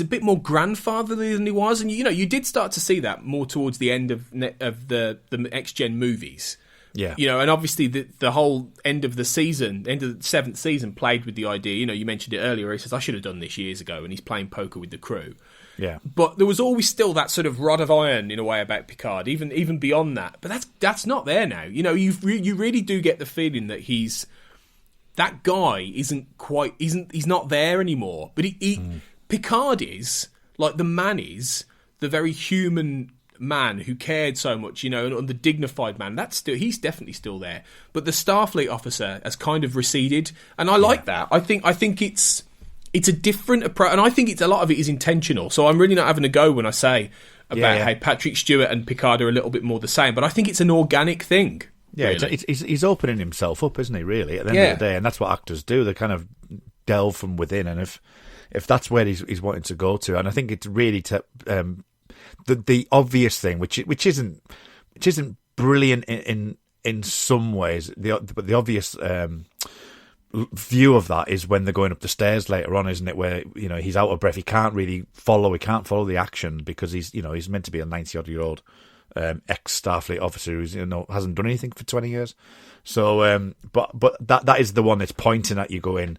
bit more grandfatherly than he was. And you did start to see that more towards the end of the Next Gen movies. Yeah, and obviously the whole end of the 7th season played with the idea. You mentioned it earlier. He says, "I should have done this years ago," and he's playing poker with the crew. Yeah, but there was always still that sort of rod of iron in a way about Picard, even beyond that. But that's not there now. You really do get the feeling that that guy he's not there anymore. But Picard is like the man is the very human man who cared so much, and the dignified man. He's definitely still there. But the Starfleet officer has kind of receded, and I like that. I think it's a different approach, and I think a lot of it is intentional. So I'm really not having a go when I say about how Patrick Stewart and Picard are a little bit more the same. But I think it's an organic thing. Yeah, really. He's opening himself up, isn't he? Really, at the end of the day, and that's what actors do. They kind of delve from within, and if that's where he's wanting to go to, and I think it's really the obvious thing, which isn't brilliant in some ways. But the obvious view of that is when they're going up the stairs later on, isn't it? Where he's out of breath, he can't follow the action because he's meant to be a 90-odd-year-old ex Starfleet officer who's hasn't done anything for 20 years. So, but that is the one that's pointing at you, going,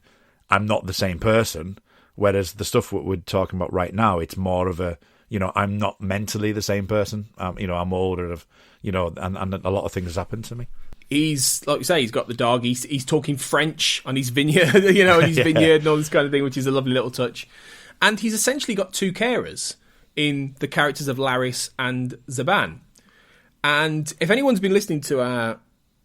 "I'm not the same person." Whereas the stuff we're talking about right now, it's more of a I'm not mentally the same person. I'm older, and a lot of things happened to me. He's, like you say, he's got the dog. He's talking French on his vineyard, on his vineyard and all this kind of thing, which is a lovely little touch. And he's essentially got two carers in the characters of Laris and Zaban. And if anyone's been listening to our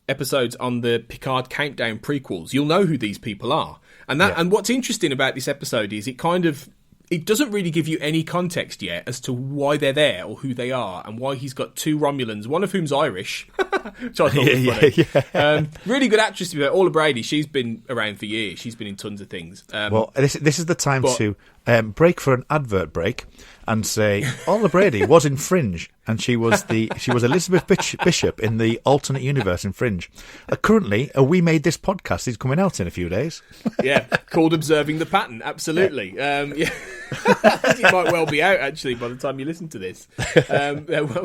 episodes on the Picard Countdown prequels, you'll know who these people are. And what's interesting about this episode is it doesn't really give you any context yet as to why they're there or who they are, and why he's got two Romulans, one of whom's Irish, which I thought was funny. Really good actress to be there. Orla Brady, she's been around for years. She's been in tons of things. Well, this is the time to break for an advert break and say Orla Brady was in Fringe, and she was Elizabeth Bishop in the alternate universe in Fringe. Currently, We Made This Podcast is coming out in a few days. Yeah, called Observing the Pattern. Absolutely. It might well be out actually by the time you listen to this.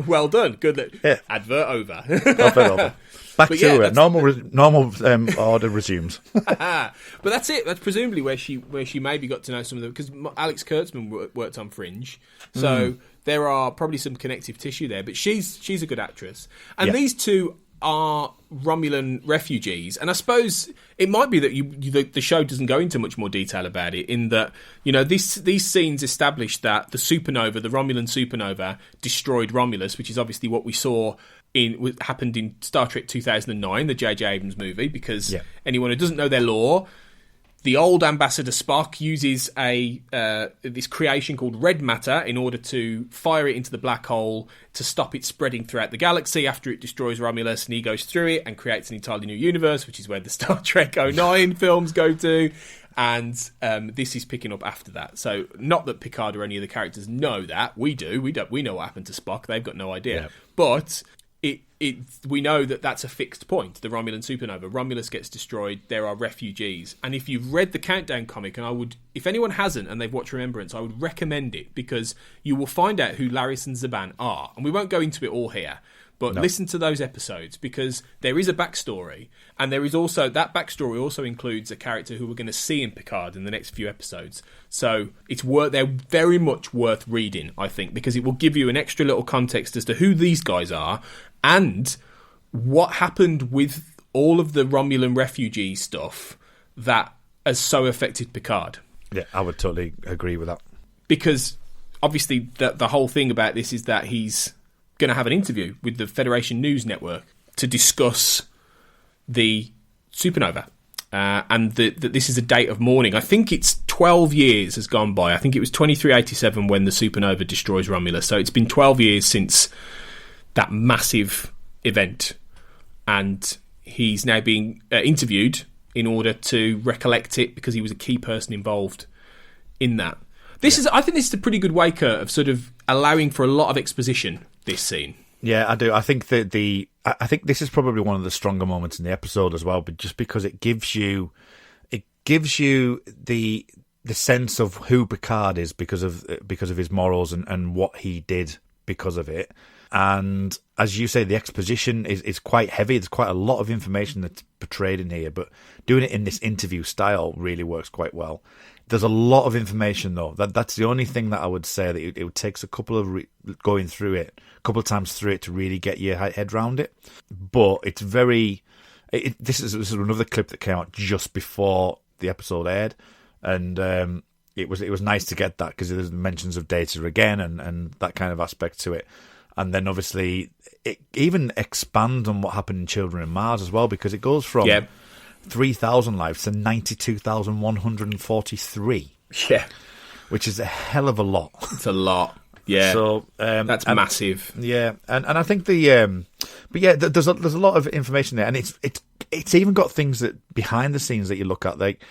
Well done. Good. Advert over. Advert over. Back to it. Normal order resumes. But that's it. That's presumably where she maybe got to know some of them, because Alex Kurtzman worked on Fringe, so there are probably some connective tissue there. But she's a good actress, and these two are Romulan refugees, and I suppose it might be that the show doesn't go into much more detail about it, in that these scenes establish that the Romulan supernova destroyed Romulus, which is obviously what we saw happened in Star Trek 2009, the J.J. Abrams movie, because anyone who doesn't know their lore, the old Ambassador Spock uses this creation called red matter in order to fire it into the black hole to stop it spreading throughout the galaxy after it destroys Romulus, and he goes through it and creates an entirely new universe, which is where the Star Trek '09 films go to. And this is picking up after that. So not that Picard or any of the characters know that. We do. We know what happened to Spock. They've got no idea. Yeah. But we know that that's a fixed point, the Romulan supernova. Romulus gets destroyed. There are refugees. And if you've read the Countdown comic, and if anyone hasn't and they've watched Remembrance, I would recommend it, because you will find out who Laris and Zaban are. And we won't go into it all here. But listen to those episodes, because there is a backstory, and there is also that backstory also includes a character who we're going to see in Picard in the next few episodes. So they're very much worth reading, I think, because it will give you an extra little context as to who these guys are and what happened with all of the Romulan refugee stuff that has so affected Picard. Yeah, I would totally agree with that. Because obviously the whole thing about this is that he's going to have an interview with the Federation News Network to discuss the supernova, and that this is a date of mourning. I think it's 12 years has gone by. I think it was 2387 when the supernova destroys Romulus, so it's been 12 years since that massive event, and he's now being interviewed in order to recollect it, because he was a key person involved in that. I think this is a pretty good waker of sort of allowing for a lot of exposition, this scene. Yeah, I do. I think that I think this is probably one of the stronger moments in the episode as well, but just because it gives you the sense of who Picard is because of his morals and what he did because of it. And as you say, the exposition is quite heavy. There's quite a lot of information that's portrayed in here, but doing it in this interview style really works quite well. There's a lot of information, though. That's the only thing that I would say, that it takes a couple of going through it, a couple of times through it to really get your head around it. But it's very. This is another clip that came out just before the episode aired, and it was nice to get that, because there's mentions of Data again and that kind of aspect to it. And then obviously it even expands on what happened in Children of Mars as well, because it goes from 3,000 lives to 92,143. Yeah. Which is a hell of a lot. It's a lot. Yeah. So that's massive. Yeah. And I think but yeah, there's a lot of information there, and it's even got things that behind the scenes that you look at, like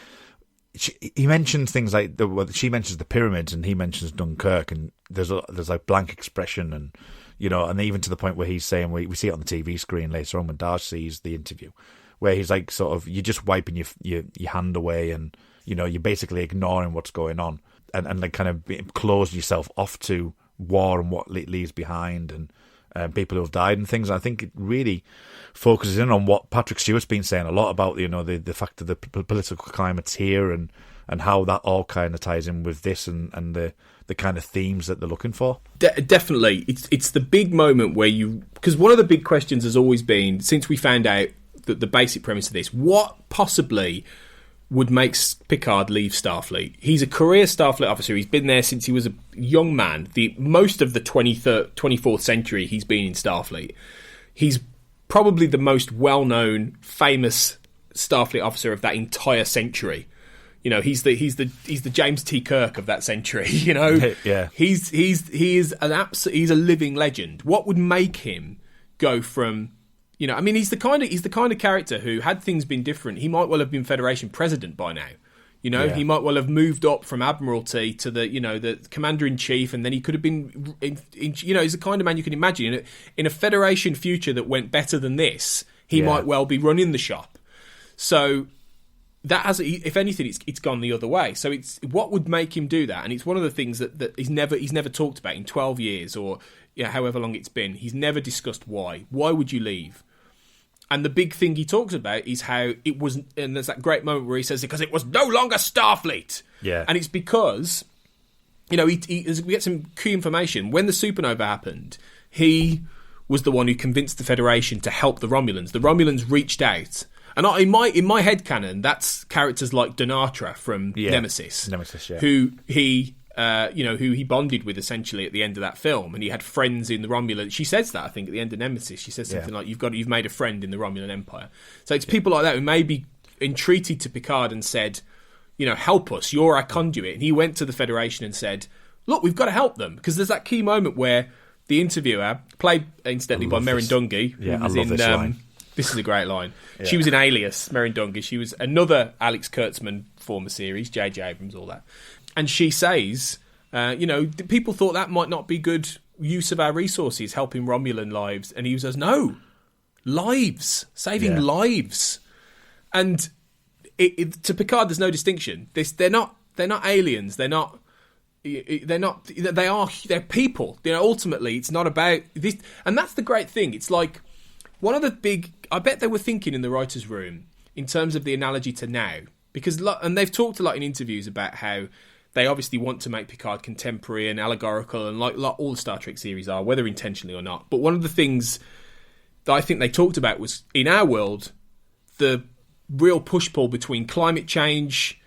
he mentions things like she mentions the pyramids and he mentions Dunkirk, and there's like blank expression, and and even to the point where he's saying, we see it on the TV screen later on when Darsh sees the interview, where he's like, sort of, you're just wiping your hand away, and you're basically ignoring what's going on, and like kind of close yourself off to war and what it leaves behind, and people who have died and things. I think it really focuses in on what Patrick Stewart's been saying a lot about, the fact that the political climate's here, and how that all kind of ties in with this and the kind of themes that they're looking for. Definitely. It's the big moment where because one of the big questions has always been, since we found out that the basic premise of this, what possibly would make Picard leave Starfleet? He's a career Starfleet officer. He's been there since he was a young man. Most of the 24th century he's been in Starfleet. He's probably the most well-known, famous Starfleet officer of that entire century. He's the James T. Kirk of that century. Yeah. He's a living legend. What would make him go from? He's the kind of character who, had things been different, he might well have been Federation president by now. He might well have moved up from Admiralty to the Commander in Chief, and then he could have been. He's the kind of man you can imagine in a Federation future that went better than this. He might well be running the shop. So that has, if anything, it's gone the other way. So it's what would make him do that, and it's one of the things that he's never talked about in 12 years or however long it's been. He's never discussed why. Why would you leave? And the big thing he talks about is how it wasn't, and there's that great moment where he says, because it was no longer Starfleet. Yeah. And it's because, we get some key information. When the supernova happened, he was the one who convinced the Federation to help the Romulans. The Romulans reached out. And in my headcanon, that's characters like Donatra from Nemesis. Nemesis, yeah. Who he bonded with essentially at the end of that film, and he had friends in the Romulan. She says that, I think, at the end of Nemesis. She says something like, "You've made a friend in the Romulan Empire." So it's people like that who maybe entreated to Picard and said, help us. You're our conduit. And he went to the Federation and said, look, we've got to help them. Because there's that key moment where the interviewer, played incidentally by Merrin Dungy, I love this line. This is a great line. Yeah. She was in Alias, Merrin Dungy. She was another Alex Kurtzman former series, J.J. Abrams, all that. And she says, people thought that might not be good use of our resources, helping Romulan lives. And he says, no, lives, saving lives. And to Picard, there's no distinction. They're not aliens. They're people. Ultimately, it's not about this. And that's the great thing. It's like one of the big, I bet they were thinking in the writer's room in terms of the analogy to now, because, and they've talked a lot in interviews about how they obviously want to make Picard contemporary and allegorical, and like all the Star Trek series are, whether intentionally or not. But one of the things that I think they talked about was, in our world, the real push-pull between climate change,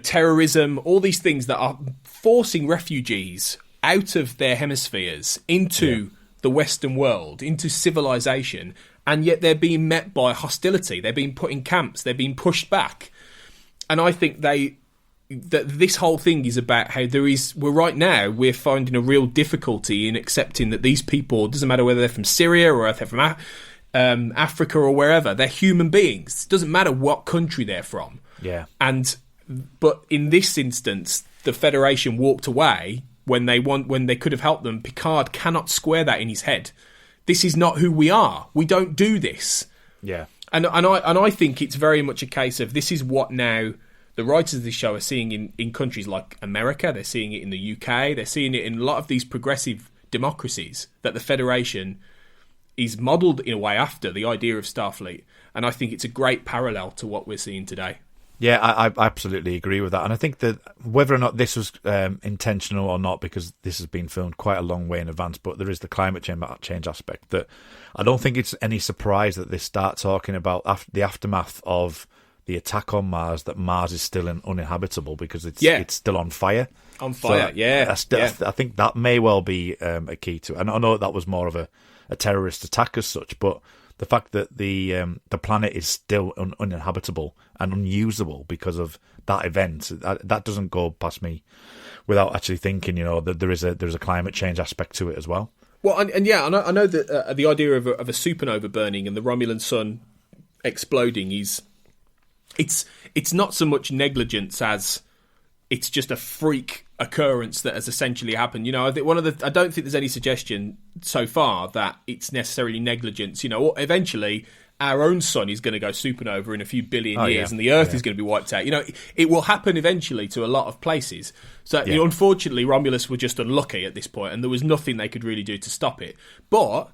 terrorism, all these things that are forcing refugees out of their hemispheres into the Western world, into civilization, and yet they're being met by hostility. They're being put in camps. They're being pushed back. And I think that this whole thing is about how we're finding a real difficulty in accepting that these people, it doesn't matter whether they're from Syria or if they're from Africa or wherever, they're human beings. It doesn't matter what country they're from. Yeah. But in this instance, the Federation walked away when they could have helped them. Picard cannot square that in his head. This is not who we are. We don't do this. Yeah. And I think it's very much a case of this is what now the writers of this show are seeing in countries like America. They're seeing it in the UK. They're seeing it in a lot of these progressive democracies, that the Federation is modelled in a way after the idea of Starfleet. And I think it's a great parallel to what we're seeing today. Yeah, I absolutely agree with that. And I think that whether or not this was intentional or not, because this has been filmed quite a long way in advance, but there is the climate change aspect, that I don't think it's any surprise that they start talking about the aftermath of the attack on Mars, that Mars is still uninhabitable because it's still on fire. On fire, so I think that may well be a key to it. And I know that was more of a terrorist attack as such, but the fact that the planet is still uninhabitable and unusable because of that event, that doesn't go past me without actually thinking, that there's a climate change aspect to it as well. Well, I know that the idea of a supernova burning and the Romulan sun exploding it's not so much negligence as it's just a freak occurrence that has essentially happened. I think I don't think there's any suggestion so far that it's necessarily negligence. Eventually our own sun is going to go supernova in a few billion years, and the Earth is going to be wiped out. It will happen eventually to a lot of places. So unfortunately, Romulus were just unlucky at this point, and there was nothing they could really do to stop it. But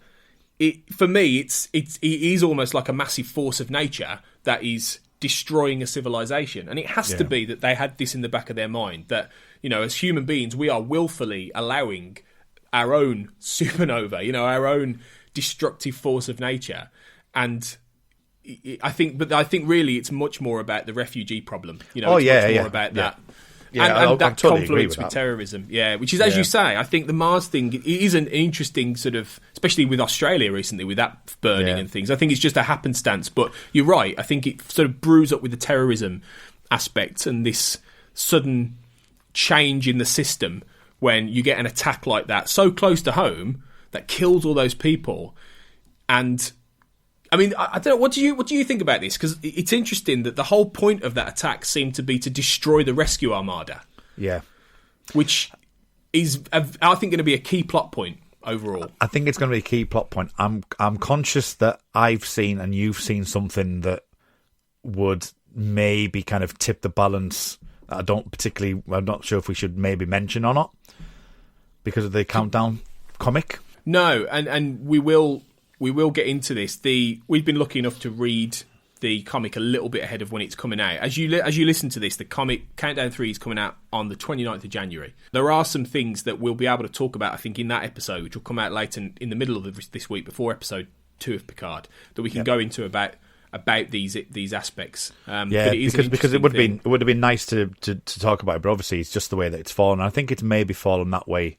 for me, it is almost like a massive force of nature that is destroying a civilization, and it has to be that they had this in the back of their mind, that as human beings we are willfully allowing our own supernova, our own destructive force of nature. And I think really it's much more about the refugee problem. It's much more about that. Yeah, and that totally confluence with terrorism, which is, as you say, I think the Mars thing is an interesting sort of, especially with Australia recently, with that burning and things. I think it's just a happenstance, but you're right. I think it sort of brews up with the terrorism aspect and this sudden change in the system when you get an attack like that so close to home that kills all those people. And I mean, I don't know. What do you think about this? Because it's interesting that the whole point of that attack seemed to be to destroy the rescue armada. Yeah, which is, I think, going to be a key plot point overall. I think it's going to be a key plot point. I'm conscious that I've seen and you've seen something that would maybe kind of tip the balance. I'm not sure if we should maybe mention or not because of the Countdown comic. No, and we will get into this. We've been lucky enough to read the comic a little bit ahead of when it's coming out. As you listen to this, the comic Countdown 3 is coming out on the 29th of January. There are some things that we'll be able to talk about, I think, in that episode, which will come out later in the middle of this week, before episode 2 of Picard, that we can go into about these aspects. Because it would have been nice to talk about it, but obviously it's just the way that it's fallen. I think it's maybe fallen that way.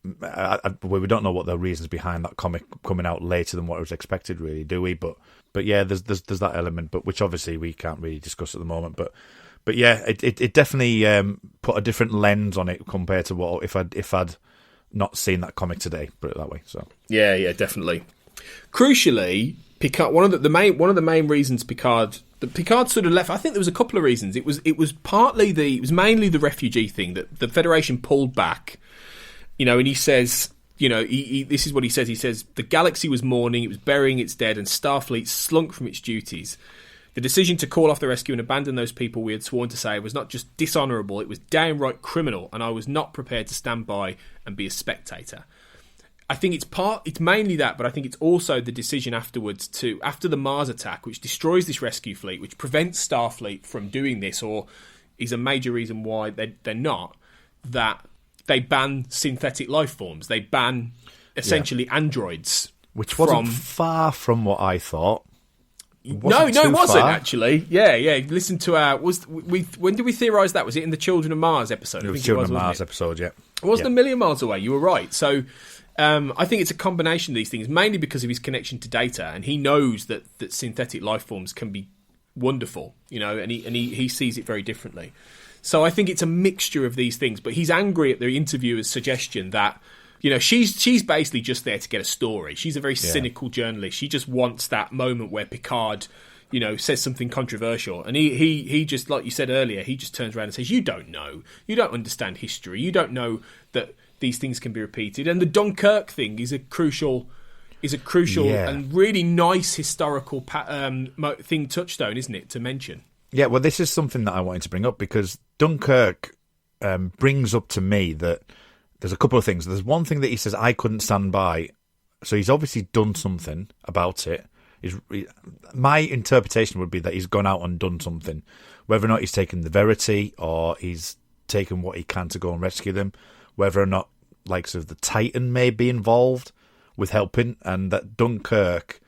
We don't know what the reasons behind that comic coming out later than what was expected, really, do we? But yeah, there's that element, but which obviously we can't really discuss at the moment. But yeah, it definitely put a different lens on it compared to what if I'd not seen that comic today. Put it that way. So yeah, definitely. Crucially, Picard. One of the main reasons Picard sort of left. I think there was a couple of reasons. It was mainly the refugee thing that the Federation pulled back. And he says, this is what he says. He says the galaxy was mourning, it was burying its dead, and Starfleet slunk from its duties. The decision to call off the rescue and abandon those people we had sworn to save was not just dishonourable, it was downright criminal, and I was not prepared to stand by and be a spectator. I think it's mainly that, but I think it's also the decision afterwards after the Mars attack, which destroys this rescue fleet, which prevents Starfleet from doing this, or is a major reason why they're not, that they ban synthetic life forms. They ban essentially androids. Which wasn't far from what I thought. No, it wasn't actually. Yeah. Listen to when did we theorise that? Was it in the Children of Mars episode? It was Children of Mars episode, yeah. It wasn't a million miles away. You were right. So I think it's a combination of these things, mainly because of his connection to data, and he knows that synthetic life forms can be wonderful, and he sees it very differently. So I think it's a mixture of these things. But he's angry at the interviewer's suggestion that, she's basically just there to get a story. She's a very cynical journalist. She just wants that moment where Picard, says something controversial. And he just, like you said earlier, he just turns around and says, you don't know. You don't understand history. You don't know that these things can be repeated. And the Dunkirk thing is a crucial and really nice historical touchstone, isn't it, to mention? Yeah, well, this is something that I wanted to bring up because Dunkirk brings up to me that there's a couple of things. There's one thing that he says, I couldn't stand by. So he's obviously done something about it. My interpretation would be that he's gone out and done something. Whether or not he's taken the Verity or he's taken what he can to go and rescue them. Whether or not, the Titan may be involved with helping. And that Dunkirk,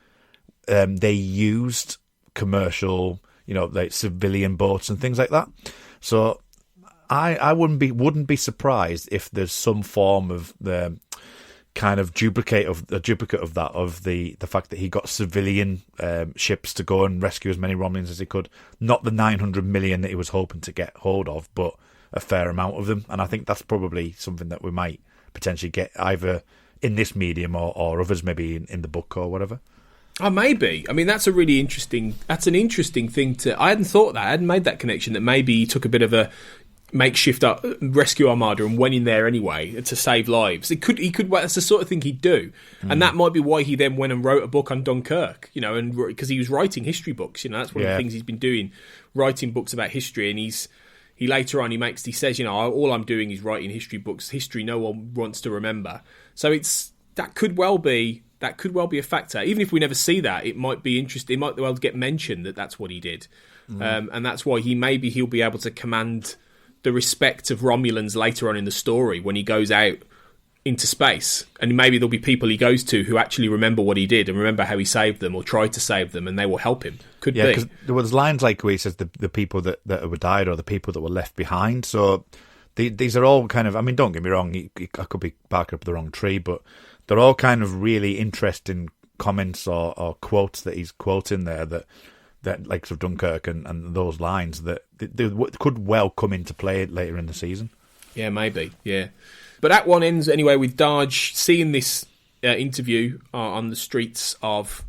they used commercial, civilian boats and things like that. So I wouldn't be surprised if there's some form of the kind of duplicate of that, of the fact that he got civilian ships to go and rescue as many Romulans as he could. Not the 900 million that he was hoping to get hold of, but a fair amount of them. And I think that's probably something that we might potentially get either in this medium or others, maybe in the book or whatever. Oh, maybe. I mean, that's an interesting thing I hadn't thought that. I hadn't made that connection, that maybe he took a bit of a makeshift rescue armada and went in there anyway to save lives. He could. That's the sort of thing he'd do, and that might be why he then went and wrote a book on Dunkirk. And because he was writing history books. That's one of the things he's been doing, writing books about history. And he later on he says, all I'm doing is writing history books. History no one wants to remember. So that could well be a factor. Even if we never see that, it might be interesting. It might well get mentioned that that's what he did, and that's why he'll be able to command the respect of Romulans later on in the story when he goes out into space. And maybe there'll be people he goes to who actually remember what he did and remember how he saved them or tried to save them, and they will help him. Could be. Because there was lines like where he says the people that were died or the people that were left behind. So these are all kind of, I mean, don't get me wrong, I could be barking up the wrong tree, but they're all kind of really interesting comments or quotes that he's quoting there that like of Dunkirk and those lines that they could well come into play later in the season. Yeah, maybe. Yeah. But Act 1 ends anyway with Darge seeing this interview on the streets of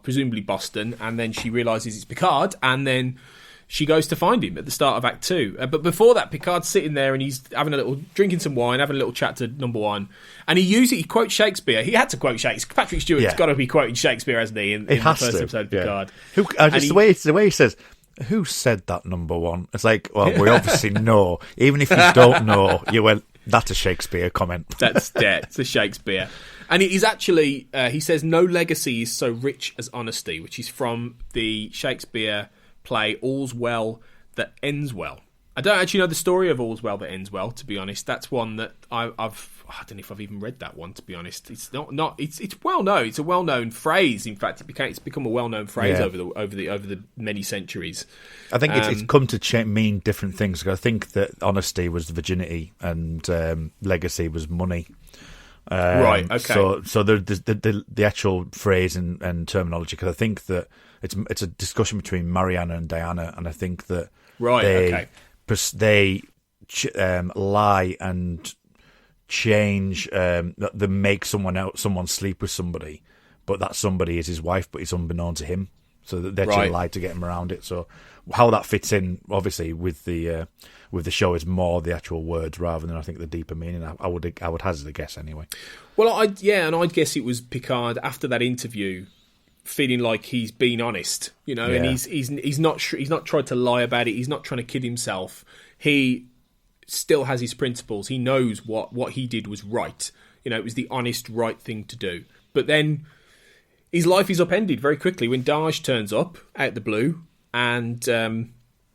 presumably Boston, and then she realises it's Picard, and then she goes to find him at the start of Act 2. But before that, Picard's sitting there and he's drinking some wine, having a little chat to number one, and he quotes Shakespeare. He had to quote Shakespeare. Patrick Stewart's got to be quoting Shakespeare, hasn't he, in the first episode of Picard? The way he says, who said that, number one? It's like, well, we obviously know. Even if you don't know, you went, that's a Shakespeare comment. It's a Shakespeare. And it is actually, he says, no legacy is so rich as honesty, which is from the Shakespeare play All's Well That Ends Well. I don't actually know the story of All's Well That Ends Well, to be honest. That's one that I don't know if I've even read that one, to be honest. It's it's well known. It's a well known phrase. In fact, it's become a well known phrase over the many centuries. I think it's come to mean different things. I think that honesty was virginity and legacy was money. Right. Okay. So the actual phrase and terminology, because I think that it's a discussion between Mariana and Diana, and I think that Right. They lie and change. They make someone sleep with somebody, but that somebody is his wife, but it's unbeknown to him. So they're just lied to get him around it. So how that fits in, obviously, with the show is more the actual words rather than, I think, the deeper meaning. I would hazard a guess anyway. Well, I'd guess it was Picard after that interview, feeling like he's been honest, and he's not tried to lie about it. He's not trying to kid himself. He still has his principles. He knows what he did was right. It was the honest, right thing to do. But then his life is upended very quickly when Daj turns up out the blue, and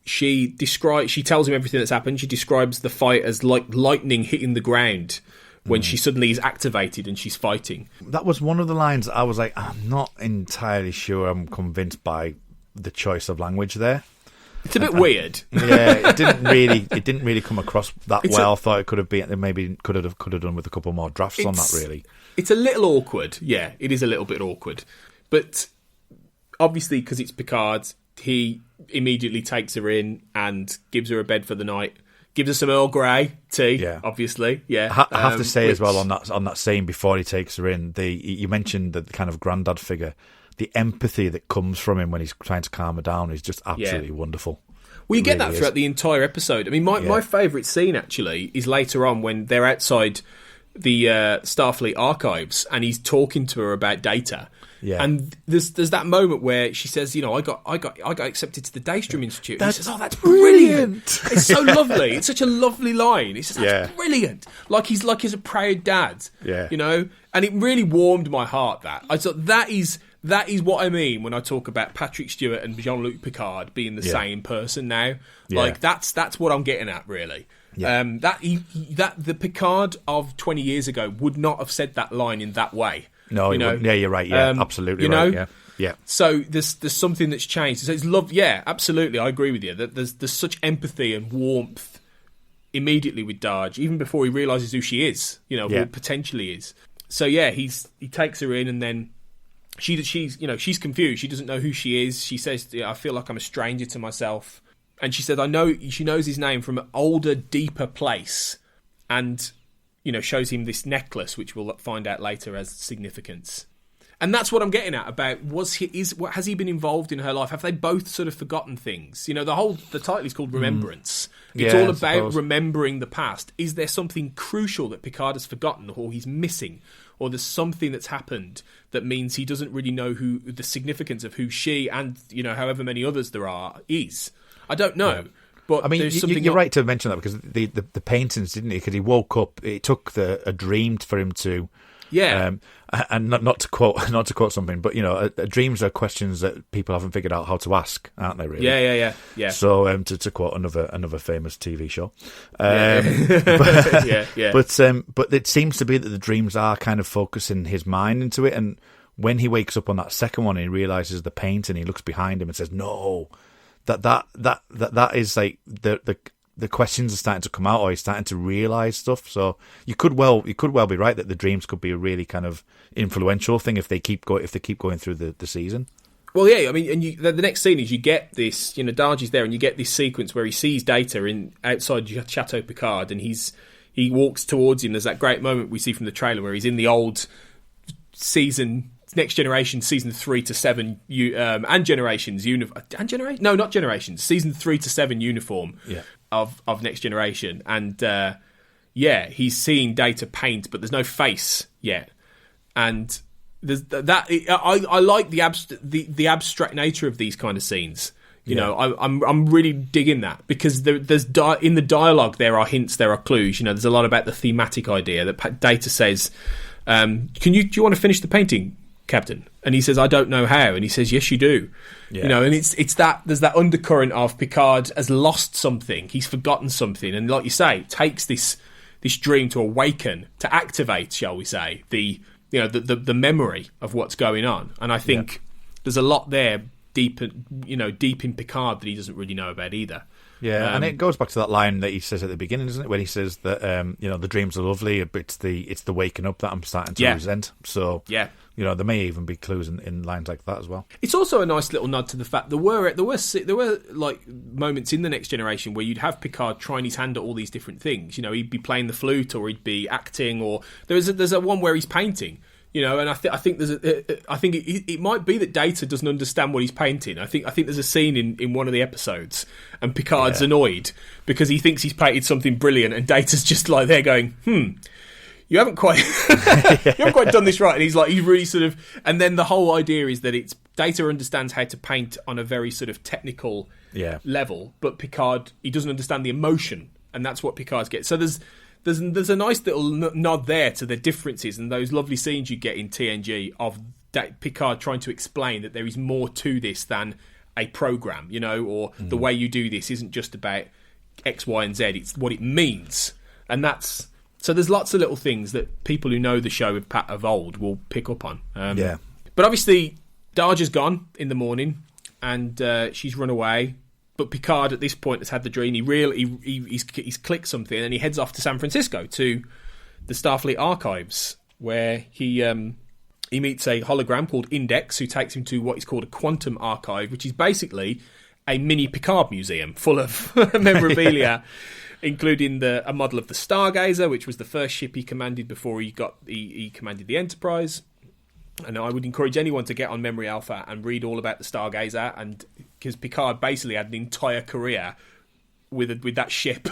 she tells him everything that's happened. She describes the fight as like lightning hitting the ground when she suddenly is activated and she's fighting. That was one of the lines I was like, I'm not entirely sure I'm convinced by the choice of language there. It's a bit weird. Yeah, it didn't really come across that well. I thought it could have been, maybe could have done with a couple more drafts on that, really. It's a little awkward. Yeah, it is a little bit awkward. But obviously, because it's Picard, he immediately takes her in and gives her a bed for the night. Gives her some Earl Grey tea, obviously. Yeah, I have to say as well on that scene before he takes her in, you mentioned the kind of granddad figure. The empathy that comes from him when he's trying to calm her down is just absolutely wonderful. Well, you get that throughout the entire episode. I mean, my favourite scene, actually, is later on when they're outside the Starfleet archives and he's talking to her about data. Yeah. And there's that moment where she says, I got accepted to the Daystrom Institute. And he says, "Oh, that's brilliant." It's so lovely. It's such a lovely line. He says, "That's brilliant." Like he's a proud dad. Yeah. And it really warmed my heart. That I thought that is what I mean when I talk about Patrick Stewart and Jean-Luc Picard being the same person now. Yeah. Like that's what I'm getting at, really. Yeah. That the Picard of 20 years ago would not have said that line in that way. No, you're right. Yeah, absolutely right. Yeah. So there's something that's changed. So it's love. Yeah, absolutely. I agree with you. That there's such empathy and warmth immediately with Daj, even before he realizes who she is. Who potentially is. So yeah, he takes her in, and then she's confused. She doesn't know who she is. She says, "I feel like I'm a stranger to myself." And she said, she knows his name from an older, deeper place, and shows him this necklace, which we'll find out later has significance. And that's what I'm getting at about has he been involved in her life? Have they both sort of forgotten things? The title is called Remembrance. It's all about remembering the past. Is there something crucial that Picard has forgotten, or he's missing, or there's something that's happened that means he doesn't really know who the significance of who she and however many others there are is? I don't know. Yeah. But I mean, you're right to mention that, because the paintings, didn't he? Because he woke up, it took a dream for him to, and not to quote something, but dreams are questions that people haven't figured out how to ask, aren't they? Really? Yeah. So to quote another famous TV show, but it seems to be that the dreams are kind of focusing his mind into it, and when he wakes up on that second one, and he realizes the paint, and he looks behind him and says, "No." That is like the questions are starting to come out, or he's starting to realise stuff. So you could well be right that the dreams could be a really kind of influential thing if they keep going through the season. Well, yeah, I mean, and the next scene is you get this, Daj is there, and you get this sequence where he sees Data outside Chateau Picard, and he walks towards him. There's that great moment we see from the trailer where he's in the old season. Next Generation season 3 to 7 and Generations not Generations, season 3 to 7 uniform of Next Generation, and he's seeing Data paint, but there's no face yet, and there's that. I like the abstract nature of these kind of scenes. I'm really digging that, because there's in the dialogue there are hints, there are clues. There's a lot about the thematic idea that Data says, do you want to finish the painting, Captain? And he says, "I don't know how." And he says, "Yes, you do." And it's that there's that undercurrent of Picard has lost something, he's forgotten something, and like you say, it takes this dream to awaken, to activate, shall we say, the memory of what's going on. And I think there's a lot there deep in Picard that he doesn't really know about either. Yeah, and it goes back to that line that he says at the beginning, doesn't it? When he says that the dreams are lovely, but it's the waking up that I'm starting to resent. So there may even be clues in lines like that as well. It's also a nice little nod to the fact there were like moments in The Next Generation where you'd have Picard trying his hand at all these different things. He'd be playing the flute, or he'd be acting, or there's a one where he's painting. And I think it might be that Data doesn't understand what he's painting. I think there's a scene in one of the episodes, and Picard's annoyed because he thinks he's painted something brilliant, and Data's just like there going, you haven't quite done this right. And he's really sort of, and then the whole idea is that it's Data understands how to paint on a very sort of technical level, but Picard, he doesn't understand the emotion, and that's what Picard gets. So there's a nice little nod there to the differences and those lovely scenes you get in TNG of Picard trying to explain that there is more to this than a program, or the way you do this isn't just about X, Y, and Z. It's what it means, and that's so. There's lots of little things that people who know the show of old will pick up on. But obviously, Darja's gone in the morning, and she's run away. But Picard, at this point, has had the dream. He's clicked something, and he heads off to San Francisco to the Starfleet archives, where he meets a hologram called Index, who takes him to what is called a quantum archive, which is basically a mini Picard museum full of memorabilia, including a model of the Stargazer, which was the first ship he commanded before he commanded the Enterprise. And I would encourage anyone to get on Memory Alpha and read all about the Stargazer, and because Picard basically had an entire career with that ship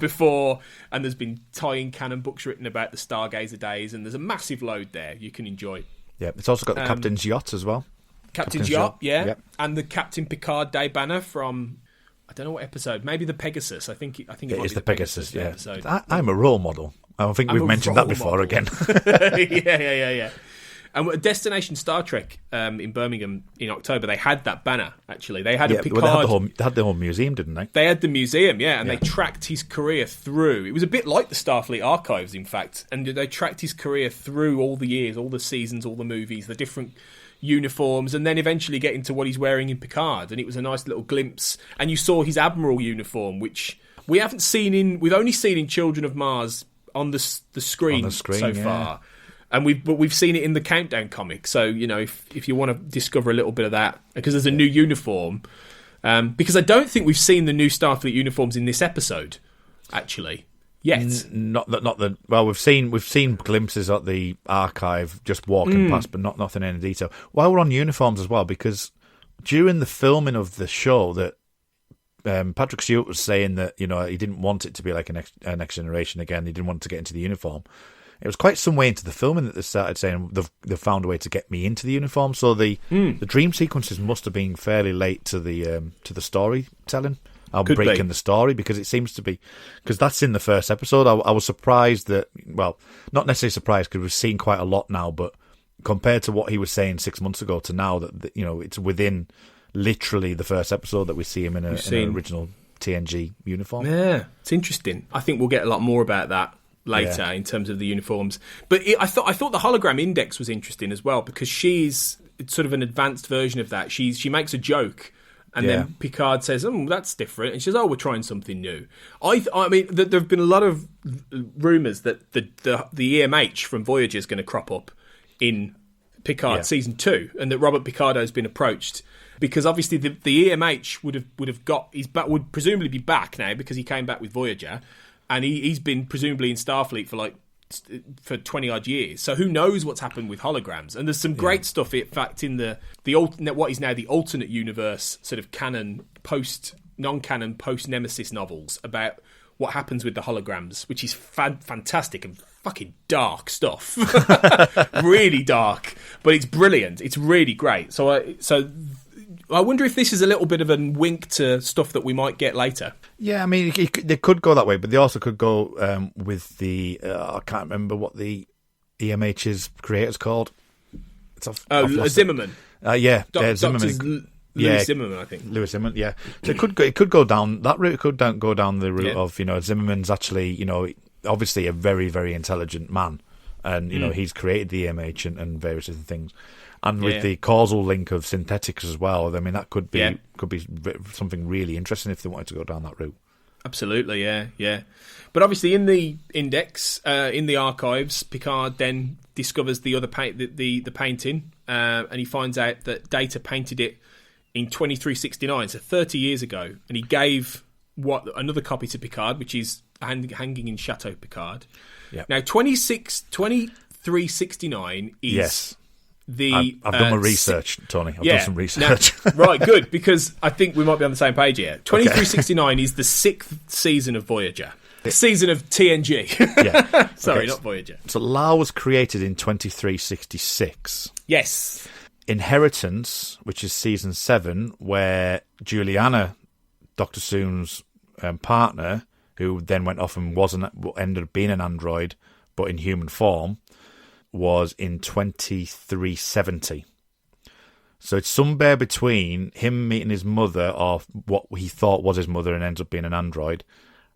before, and there's been tie-in canon books written about the Stargazer days, and there's a massive load there you can enjoy. Yeah, it's also got the Captain's Yacht as well. Captain's Yacht, yeah, and the Captain Picard Day banner from, I don't know what episode, maybe the Pegasus. I think it is the Pegasus. Yeah, episode. I'm a role model. I think we've mentioned that before again. Yeah. And Destination Star Trek in Birmingham in October, they had that banner, actually. They had a Picard... Well, they had the whole museum, didn't they? They had the museum, and they tracked his career through. It was a bit like the Starfleet archives, in fact. And they tracked his career through all the years, all the seasons, all the movies, the different uniforms, and then eventually get into what he's wearing in Picard. And it was a nice little glimpse. And you saw his Admiral uniform, which we haven't seen in... We've only seen in Children of Mars on the screen so far. And we've seen it in the Countdown comic. So, if you want to discover a little bit of that, because there's a new uniform. Because I don't think we've seen the new Starfleet uniforms in this episode, actually, yet. Not the. Well, we've seen glimpses at the archive just walking past, but nothing in any detail. While we're on uniforms as well, because during the filming of the show, that Patrick Stewart was saying that he didn't want it to be like a next generation again. He didn't want to get into the uniform. It was quite some way into the filming that they started saying they've found a way to get me into the uniform. So the dream sequences must have been fairly late to the storytelling. Breaking the story, because it seems to be, because that's in the first episode. I was surprised that, well, not necessarily surprised because we've seen quite a lot now, but compared to what he was saying 6 months ago to now, that it's within literally the first episode that we see him in an original TNG uniform. Yeah, it's interesting. I think we'll get a lot more about that later in terms of the uniforms. But I thought the hologram Index was interesting as well, because she's sort of an advanced version of that. She makes a joke, and then Picard says, that's different. And she says, we're trying something new. I mean, there have been a lot of rumours that the EMH from Voyager is going to crop up in Picard Season 2, and that Robert Picardo has been approached. Because obviously the EMH would presumably be back now, because he came back with Voyager. And he's been presumably in Starfleet for 20 odd years. So who knows what's happened with holograms? And there's some great stuff, in fact, in the what is now the alternate universe sort of canon, non-canon, post-Nemesis novels about what happens with the holograms, which is fantastic and fucking dark stuff. Really dark, but it's brilliant. It's really great. So I wonder if this is a little bit of a wink to stuff that we might get later. Yeah, I mean, they could go that way, but they also could go with the... I can't remember what the EMH's creator's called. Zimmerman. Zimmerman. Louis Zimmerman, I think. Louis Zimmerman, yeah. So it could go down that route. It could go down the route of, Zimmerman's actually, obviously a very, very intelligent man. And, he's created the EMH and various other things. And with the causal link of synthetics as well, I mean, that could be something really interesting if they wanted to go down that route. Absolutely, yeah. But obviously, in the index, in the archives, Picard then discovers the other the painting, and he finds out that Data painted it in 2369, so 30 years ago, and he gave another copy to Picard, which is hanging in Chateau Picard. Yep. Now, 2369 is... Yes. I've done my research, Tony. I've done some research. Now, right, good, because I think we might be on the same page here. 2369 is the 6th season of Voyager. Season of TNG. Yeah. Sorry, not Voyager. So Lal was created in 2366. Yes. Inheritance, which is season 7, where Juliana, Dr. Soon's partner, who then went off and ended up being an android, but in human form, was in 2370. So it's somewhere between him meeting his mother, or what he thought was his mother, and ends up being an android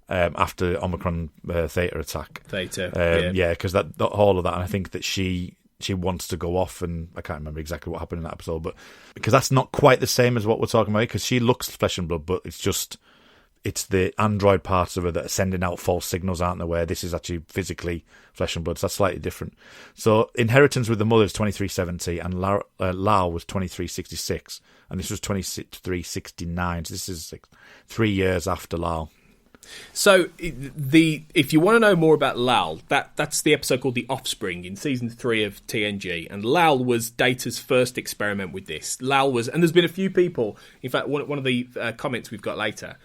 after Omicron Theta attack. Because that all of that, and I think that she wants to go off, and I can't remember exactly what happened in that episode, but because that's not quite the same as what we're talking about, because she looks flesh and blood, but it's the android parts of her that are sending out false signals, aren't they, where this is actually physically flesh and blood, so that's slightly different. So Inheritance with the mother is 2370, and Lao was 2366, and this was 2369, so this is like 3 years after Lao. So if you want to know more about Lal, that's the episode called The Offspring in season 3 of TNG, and Lal was Data's first experiment with this. Lal was, and there's been a few people, in fact one of the comments we've got later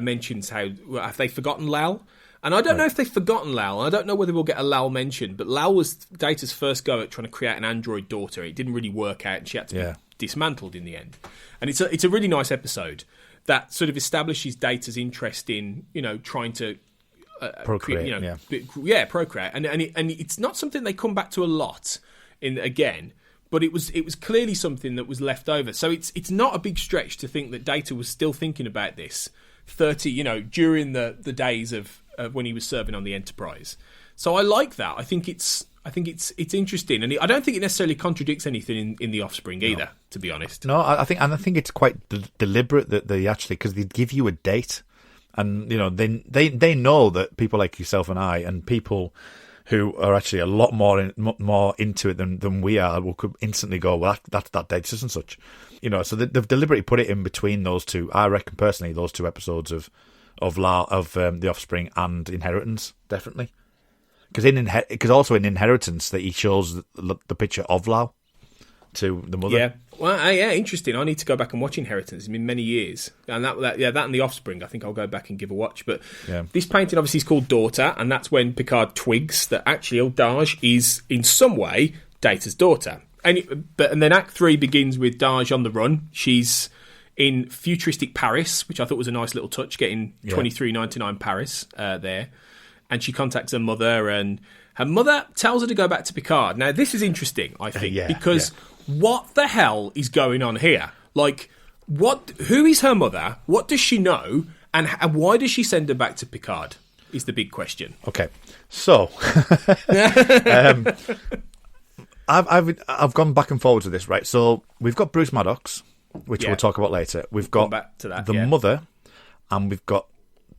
mentions how, have they forgotten Lal? And I don't know if they've forgotten Lal. I don't know whether we'll get a Lal mention, but Lal was Data's first go at trying to create an android daughter. It didn't really work out, and she had to be dismantled in the end. And it's a really nice episode that sort of establishes Data's interest in, trying to procreate, procreate, and it's not something they come back to a lot but it was clearly something that was left over. So it's not a big stretch to think that Data was still thinking about this 30, during the days of when he was serving on the Enterprise. So I like that. I think it's interesting, and I don't think it necessarily contradicts anything in The Offspring either, to be honest. No, I think it's quite deliberate that they actually, because they give you a date, and they know that people like yourself and I, and people who are actually a lot more into it than we are, will could instantly go, well, that's that date, such and such. So they've deliberately put it in between those two. I reckon personally those two episodes of The Offspring and Inheritance, definitely. Because also in Inheritance that he shows the picture of Lau to the mother. Yeah, well, interesting. I need to go back and watch Inheritance. It's been many years, and that and The Offspring, I think I'll go back and give a watch. But this painting obviously is called Daughter, and that's when Picard twigs that actually Dahj is in some way Data's daughter. And then Act 3 begins with Dahj on the run. She's in futuristic Paris, which I thought was a nice little touch, getting 2399 Paris there. And she contacts her mother, and her mother tells her to go back to Picard. Now, this is interesting, I think, because what the hell is going on here? Like, who is her mother? What does she know? And why does she send her back to Picard? Is the big question. Okay, so I've gone back and forward to this, right? So we've got Bruce Maddox, which we'll talk about later. We've got back to that, the mother, and we've got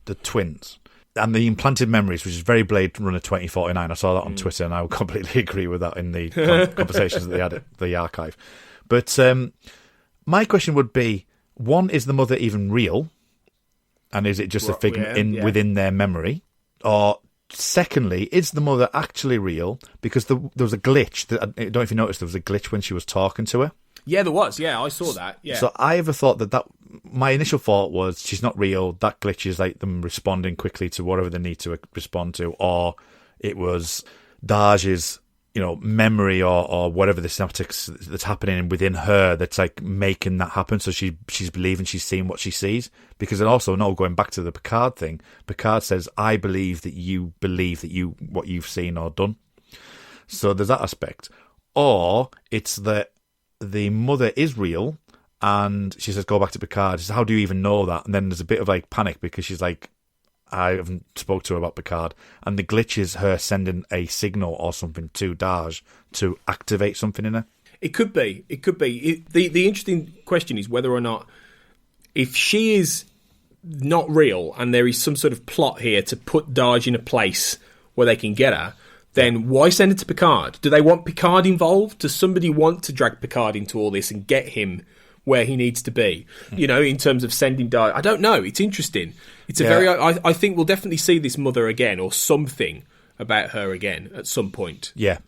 the twins. And the implanted memories, which is very Blade Runner 2049. I saw that on Twitter, and I would completely agree with that in the conversations that they had at the archive. But my question would be, one, is the mother even real? And is it just a figment within their memory? Or secondly, is the mother actually real? Because there was a glitch. I don't know if you noticed, there was a glitch when she was talking to her. Yeah, there was. Yeah, I saw that. Yeah. So I ever thought that my initial thought was she's not real. That glitch is like them responding quickly to whatever they need to respond to, or it was Dahj's, memory or whatever the synaptics that's happening within her that's like making that happen. So she's believing she's seeing what she sees. Because then also, going back to the Picard thing, Picard says, "I believe that you believe that what you've seen or done." So there's that aspect. Or it's that the mother is real, and she says, go back to Picard. She says, how do you even know that? And then there's a bit of like panic because she's like, I haven't spoke to her about Picard. And the glitch is her sending a signal or something to Dahj to activate something in her. It could be. The interesting question is whether or not, if she is not real and there is some sort of plot here to put Dahj in a place where they can get her, then why send it to Picard? Do they want Picard involved? Does somebody want to drag Picard into all this and get him where he needs to be? You know, in terms of sending Dahj. I don't know. It's interesting. It's a very... I think we'll definitely see this mother again, or something about her again at some point. Yeah,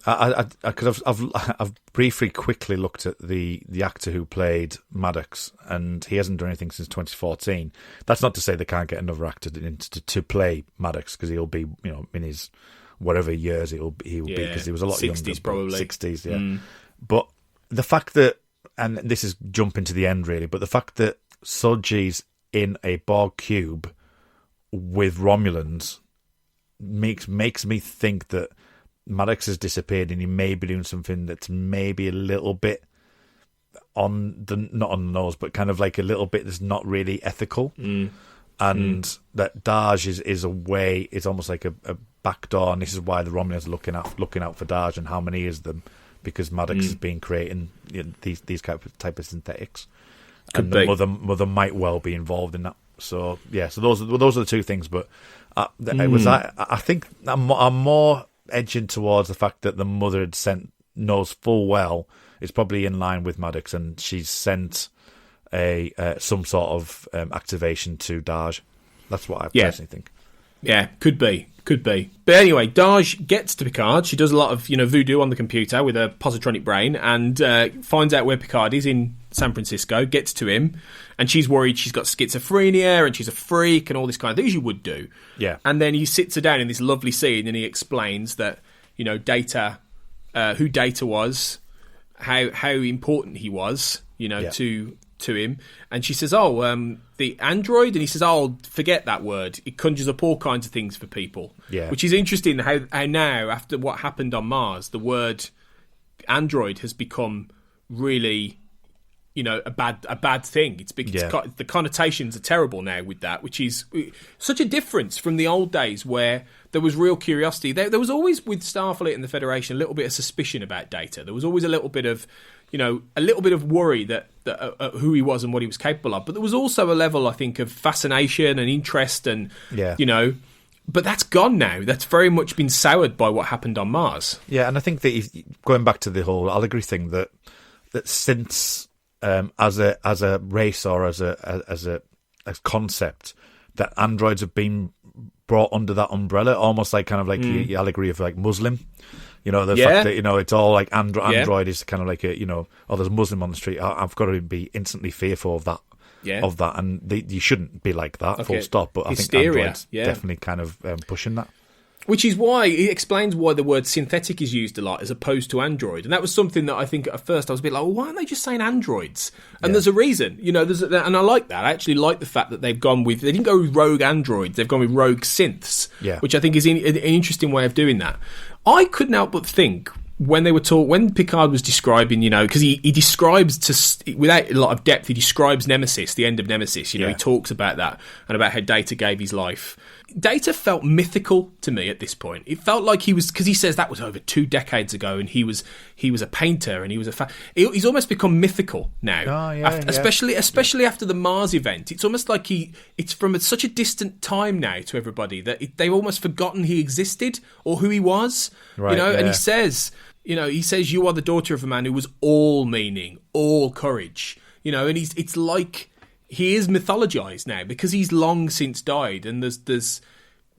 because I've briefly, quickly looked at the actor who played Maddox, and he hasn't done anything since 2014. That's not to say they can't get another actor to play Maddox, because he'll be, you know, in his whatever years he will be, because he was a lot 60s, younger, probably 60s. Yeah, but the fact that, and this is jumping to the end really, but the fact that Soji's in a Borg cube with Romulans makes me think that Maddox has disappeared and he may be doing something that's maybe a little bit on the, not on the nose, but kind of like a little bit that's not really ethical. And that Dahj is a way, it's almost like a backdoor, and this is why the Romulans are looking out for Dahj and how many is them, because Maddox has been creating, you know, these type of synthetics. Could and be. the mother might well be involved in that. So yeah, so those are the two things. But I think I'm more edging towards the fact that the mother had knows full well it's probably in line with Maddox, and she's sent some sort of activation to Dahj. That's what I personally think. Yeah, could be. But anyway, Dahj gets to Picard. She does a lot of, you know, voodoo on the computer with a positronic brain, and finds out where Picard is in San Francisco, gets to him, and she's worried she's got schizophrenia and she's a freak and all this kind of things you would do. Yeah. And then he sits her down in this lovely scene and he explains that, you know, Data, who Data was, how important he was, you know, to him. And she says, the android? And he says, forget that word. It conjures up all kinds of things for people. Yeah. Which is interesting how now, after what happened on Mars, the word android has become really, you know, a bad thing. The connotations are terrible now with that, which is such a difference from the old days where there was real curiosity. There was always, with Starfleet and the Federation, a little bit of suspicion about Data. There was always a little bit of, you know, worry that who he was and what he was capable of. But there was also a level, I think, of fascination and interest and, you know, but that's gone now. That's very much been soured by what happened on Mars. Yeah, and I think that going back to the whole allegory thing, that since as a race or as a concept, that androids have been brought under that umbrella, almost like kind of like the allegory of like Muslim. You know, the fact that, you know, it's all like Android is kind of like a, you know, there's a Muslim on the street. I've got to be instantly fearful of that. Yeah. Of that, and you shouldn't be like that, full stop. But Hysteria. I think Android's definitely kind of pushing that. Which is why it explains why the word synthetic is used a lot as opposed to android. And that was something that I think at first I was a bit like, well, why aren't they just saying androids? And there's a reason, you know, and I like that. I actually like the fact that they didn't go with rogue androids, they've gone with rogue synths, which I think is an interesting way of doing that. I couldn't help but think when Picard was describing, you know, because he describes, without a lot of depth, he describes Nemesis, the end of Nemesis, you know, he talks about that and about how Data gave his life. Data felt mythical to me at this point. It felt like he was, because he says that was over 2 decades ago, and he was a painter, and he was he's almost become mythical now. Especially after the Mars event. It's almost like it's from such a distant time now to everybody that they've almost forgotten he existed or who he was. Right, you know, and he says, you are the daughter of a man who was all meaning, all courage. You know, and it's like he is mythologized now because he's long since died, and there's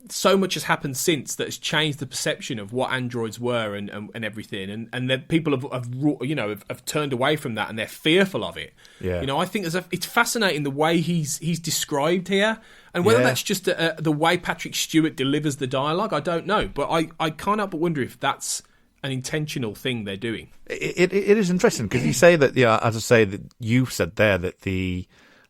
so much has happened since that has changed the perception of what androids were and everything, and that people have turned away from that and they're fearful of it. Yeah. You know, I think it's fascinating the way he's described here, and whether that's just the way Patrick Stewart delivers the dialogue, I don't know, but I can't help but wonder if that's an intentional thing they're doing. It is interesting because you say that, as I say, that you said there that the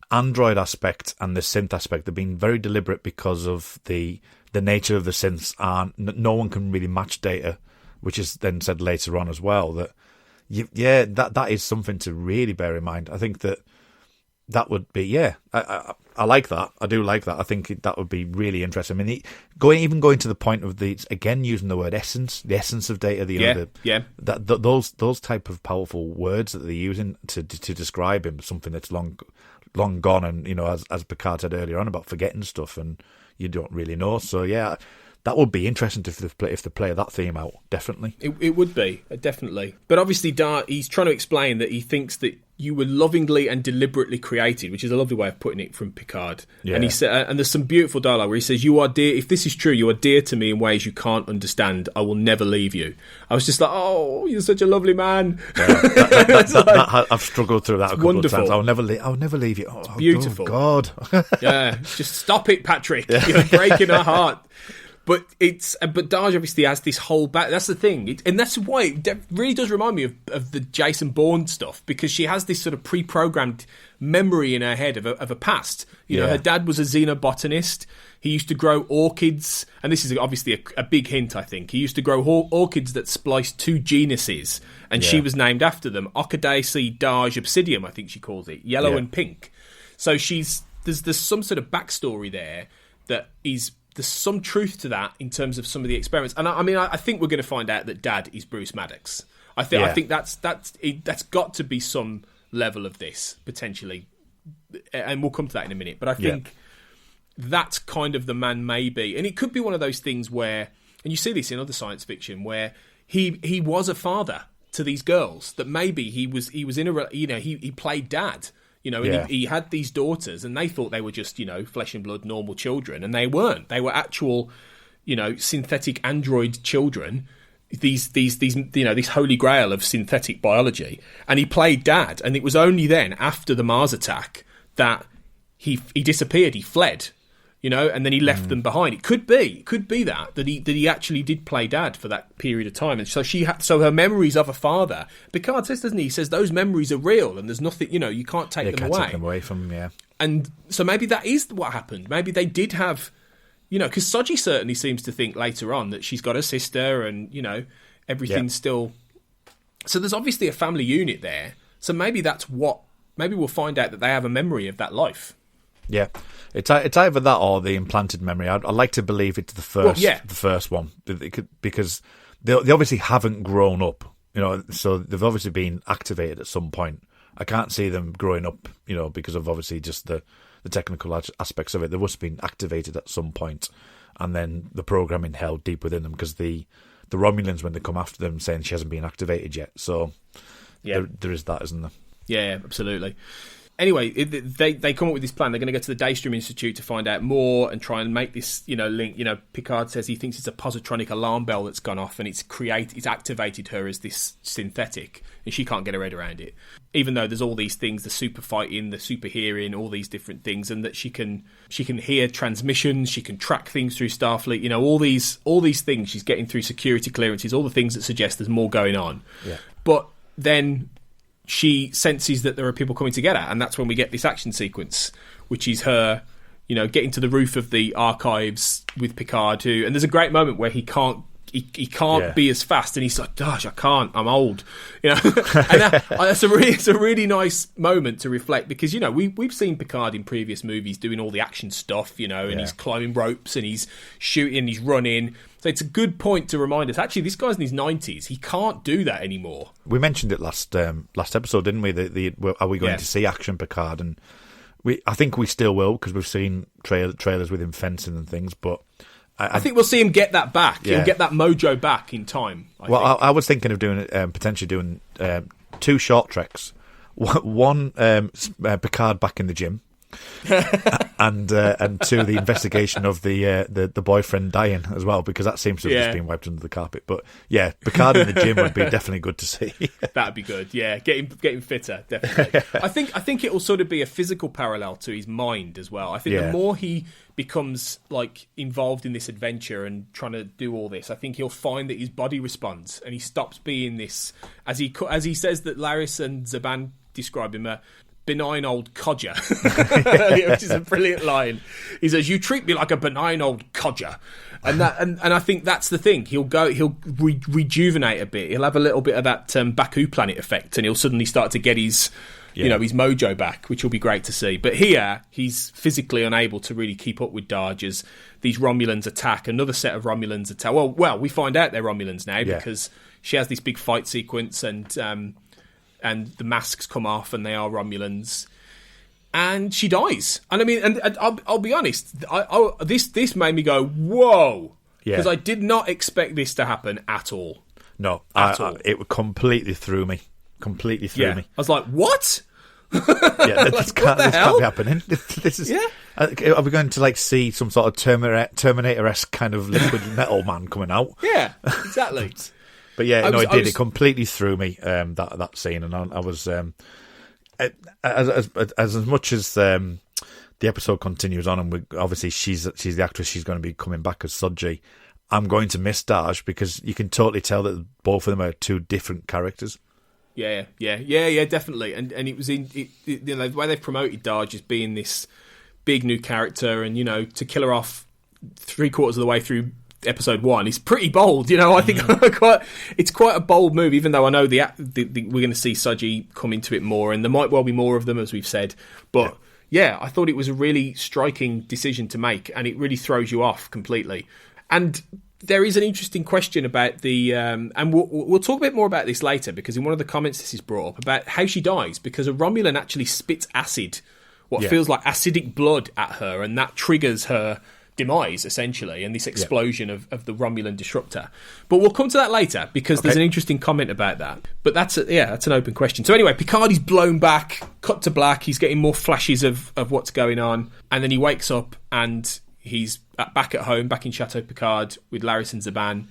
Android aspect and the synth aspect have been very deliberate because of the nature of the synths. No one can really match Data, which is then said later on as well. That that is something to really bear in mind. I think that that would be, yeah. I like that. I do like that. I think that would be really interesting. I mean, going to the point of again using the word essence, the essence of Data. Those type of powerful words that they're using to describe him, something that's long gone, and as Picard said earlier on about forgetting stuff, and you don't really know. So yeah, that would be interesting if they play that theme out. Definitely, it would be definitely. But obviously, he's trying to explain that he thinks that you were lovingly and deliberately created, which is a lovely way of putting it from Picard. Yeah. And he said, and there's some beautiful dialogue where he says, "You are dear. If this is true, you are dear to me in ways you can't understand. I will never leave you." I was just like, "Oh, you're such a lovely man." Yeah, I've struggled through that a couple wonderful. of times. I'll never leave you. Oh, beautiful. Oh, God. Yeah, just stop it, Patrick. You're breaking our heart. But Dahj obviously has this whole back. That's the thing, and that's why it really does remind me of the Jason Bourne stuff, because she has this sort of pre-programmed memory in her head of a past. You know, her dad was a xenobotanist. He used to grow orchids, and this is obviously a big hint. I think he used to grow orchids that spliced two genuses, and she was named after them: Orchidaceae Dahj obsidium, I think she calls it, yellow and pink. So there's some sort of backstory there that is. There's some truth to that in terms of some of the experiments, and I think we're going to find out that Dad is Bruce Maddox. I think that's got to be some level of this potentially, and we'll come to that in a minute. But I think that's kind of the man, maybe, and it could be one of those things where, and you see this in other science fiction, where he was a father to these girls, that maybe he was in a, he played dad. And he had these daughters, and they thought they were just, flesh and blood, normal children, and they weren't. They were actual, synthetic android children. These this holy grail of synthetic biology. And he played dad, and it was only then, after the Mars attack, that he disappeared. He fled, and then he left them behind. It could be that he actually did play dad for that period of time, and so her memories of a father. Picard says, doesn't he? He says those memories are real, and there's nothing, you can't take them away. Take them away from them, yeah. And so maybe that is what happened. Maybe they did have, because Soji certainly seems to think later on that she's got a sister, and everything's still. So there's obviously a family unit there. So maybe that's what. Maybe we'll find out that they have a memory of that life. Yeah, it's either that or the implanted memory. I'd like to believe it's the first one, because they obviously haven't grown up, so they've obviously been activated at some point. I can't see them growing up, because of obviously just the technical aspects of it. They must have been activated at some point, and then the programming held deep within them, because the Romulans, when they come after them, saying she hasn't been activated yet. So there is that, isn't there? Yeah, absolutely. Anyway, they come up with this plan. They're going to go to the Daystrom Institute to find out more and try and make this, link. Picard says he thinks it's a positronic alarm bell that's gone off, and it's activated her as this synthetic, and she can't get her head around it. Even though there's all these things, the super fighting, the super hearing, all these different things, and that she can hear transmissions, she can track things through Starfleet. All these things she's getting through security clearances, all the things that suggest there's more going on. Yeah. But then she senses that there are people coming to get her, and that's when we get this action sequence, which is her, getting to the roof of the archives with Picard, and there's a great moment where he can't be as fast, and he's like, "Gosh, I can't. I'm old," and it's a really nice moment to reflect, because we've seen Picard in previous movies doing all the action stuff, and he's climbing ropes, and he's shooting, he's running. So it's a good point to remind us, actually, this guy's in his 90s. He can't do that anymore. We mentioned it last episode, didn't we? Are we going to see action Picard? And I think we still will, because we've seen trailers with him fencing and things. But I think we'll see him get that back. Yeah. He'll get that mojo back in time. I was thinking of doing potentially doing 2 short treks. One, Picard back in the gym. and 2, the investigation of the boyfriend dying as well, because that seems to have just been wiped under the carpet. But yeah, Picard in the gym would be definitely good to see. That'd be good. Yeah, get him fitter, definitely. I think it will sort of be a physical parallel to his mind as well. I think the more he becomes involved in this adventure and trying to do all this, I think he'll find that his body responds, and he stops being this, as he says that Laris and Zaban describe him, a benign old codger, which is a brilliant line. He says, "You treat me like a benign old codger," and I think that's the thing. He'll rejuvenate a bit. He'll have a little bit of that Baku planet effect, and he'll suddenly start to get his his mojo back, which will be great to see. But here, he's physically unable to really keep up with Darge as these Romulans attack. Another set of Romulans attack. Well, we find out they're Romulans now because she has this big fight sequence and the masks come off and they are Romulans. And she dies. And I mean, and I'll be honest, this made me go, whoa! Because I did not expect this to happen at all. No, it completely threw me. Completely threw me. I was like, what? This can't be happening. This is. Are we going to see some sort of Terminator-esque kind of liquid metal man coming out? Yeah, exactly. But it did. It completely threw me. That scene, and I was as much as the episode continues on, and obviously she's the actress. She's going to be coming back as Sodji. I'm going to miss Darge because you can totally tell that both of them are two different characters. Yeah, definitely. And it was the way they've promoted Darge as being this big new character, and to kill her off 3/4 of the way through episode 1 is pretty bold. I think it's quite a bold move. Even though I know we're going to see Sodji come into it more, and there might well be more of them, as we've said. But I thought it was a really striking decision to make, and it really throws you off completely. And there is an interesting question about the, and we'll talk a bit more about this later, because in one of the comments this is brought up about how she dies, because a Romulan actually spits acid, feels like acidic blood at her, and that triggers her demise, essentially, and this explosion of the Romulan disruptor. But we'll come to that later, because there's an interesting comment about that. But that's an open question. So anyway, Picard is blown back, cut to black, he's getting more flashes of what's going on, and then he wakes up and he's back at home, back in Chateau Picard with Laris and Zaban,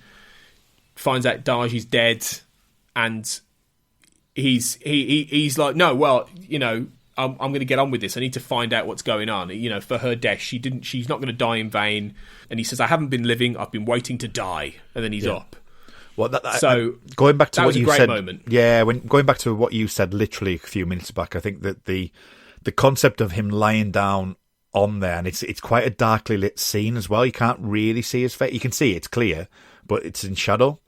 finds out Darge is dead, and he's like, no, well, I'm going to get on with this. I need to find out what's going on. For her death, she's not going to die in vain. And he says, I haven't been living, I've been waiting to die. And then he's up. Well, going back to what you said, that was a great moment. Yeah, going back to what you said literally a few minutes back, I think that the concept of him lying down on there, and it's quite a darkly lit scene as well. You can't really see his face. You can see it's clear, but it's in shadow.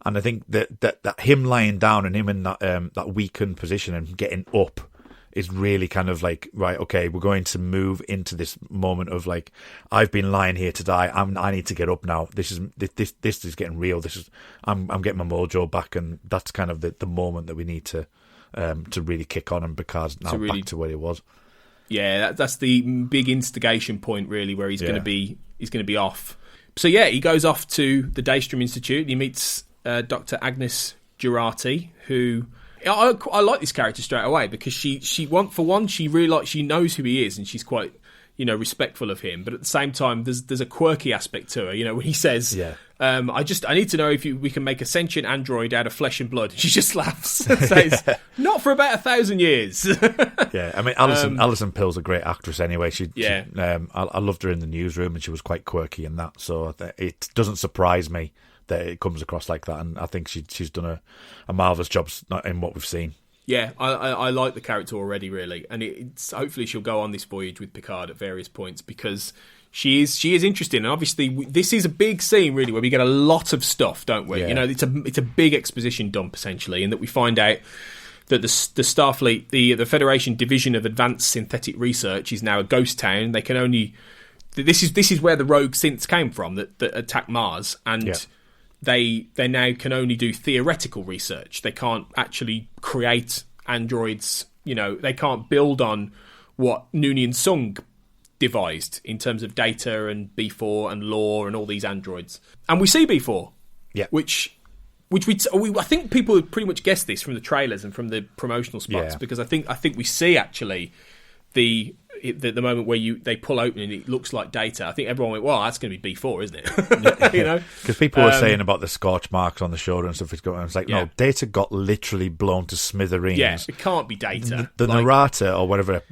And I think that him lying down and him in that weakened position and getting up is really kind of like, right, okay, we're going to move into this moment of like, I've been lying here to die. I need to get up now. This is getting real. I'm getting my mojo back, and that's kind of the moment that we need to really kick on, and Picard's now back to where he was. Yeah, that's the big instigation point, really, where he's going to be off. So he goes off to the Daystrom Institute. He meets Dr. Agnes Jurati, who I like this character straight away, because she knows who he is, and she's quite respectful of him. But at the same time, there's a quirky aspect to her. When he says, I need to know if we can make a sentient android out of flesh and blood. She just laughs and says, not for about 1,000 years. I mean, Alison Pill's a great actress anyway. I loved her in the newsroom, and she was quite quirky in that. So it doesn't surprise me that it comes across like that, and I think she's done a marvellous job in what we've seen. Yeah, I like the character already, really, and it's hopefully she'll go on this voyage with Picard at various points, because she is interesting. And obviously, this is a big scene, really, where we get a lot of stuff, don't we? Yeah. It's a big exposition dump, essentially, in that we find out that the Starfleet, the Federation Division of Advanced Synthetic Research, is now a ghost town. They can only this is where the rogue synths came from that attacked Mars, and they now can only do theoretical research. They can't actually create androids. They can't build on what Noonien Sung devised in terms of data and B4 and lore and all these androids. And we see B4, which I think people have pretty much guessed this from the trailers and from the promotional spots, because I think we see actually the moment where they pull open and it looks like Data. I think everyone went, well, that's going to be B4, isn't it? Because people were saying about the scorch marks on the shoulder and stuff. It's like, no, Data got literally blown to smithereens. Yeah, it can't be Data. The Narrata, or whatever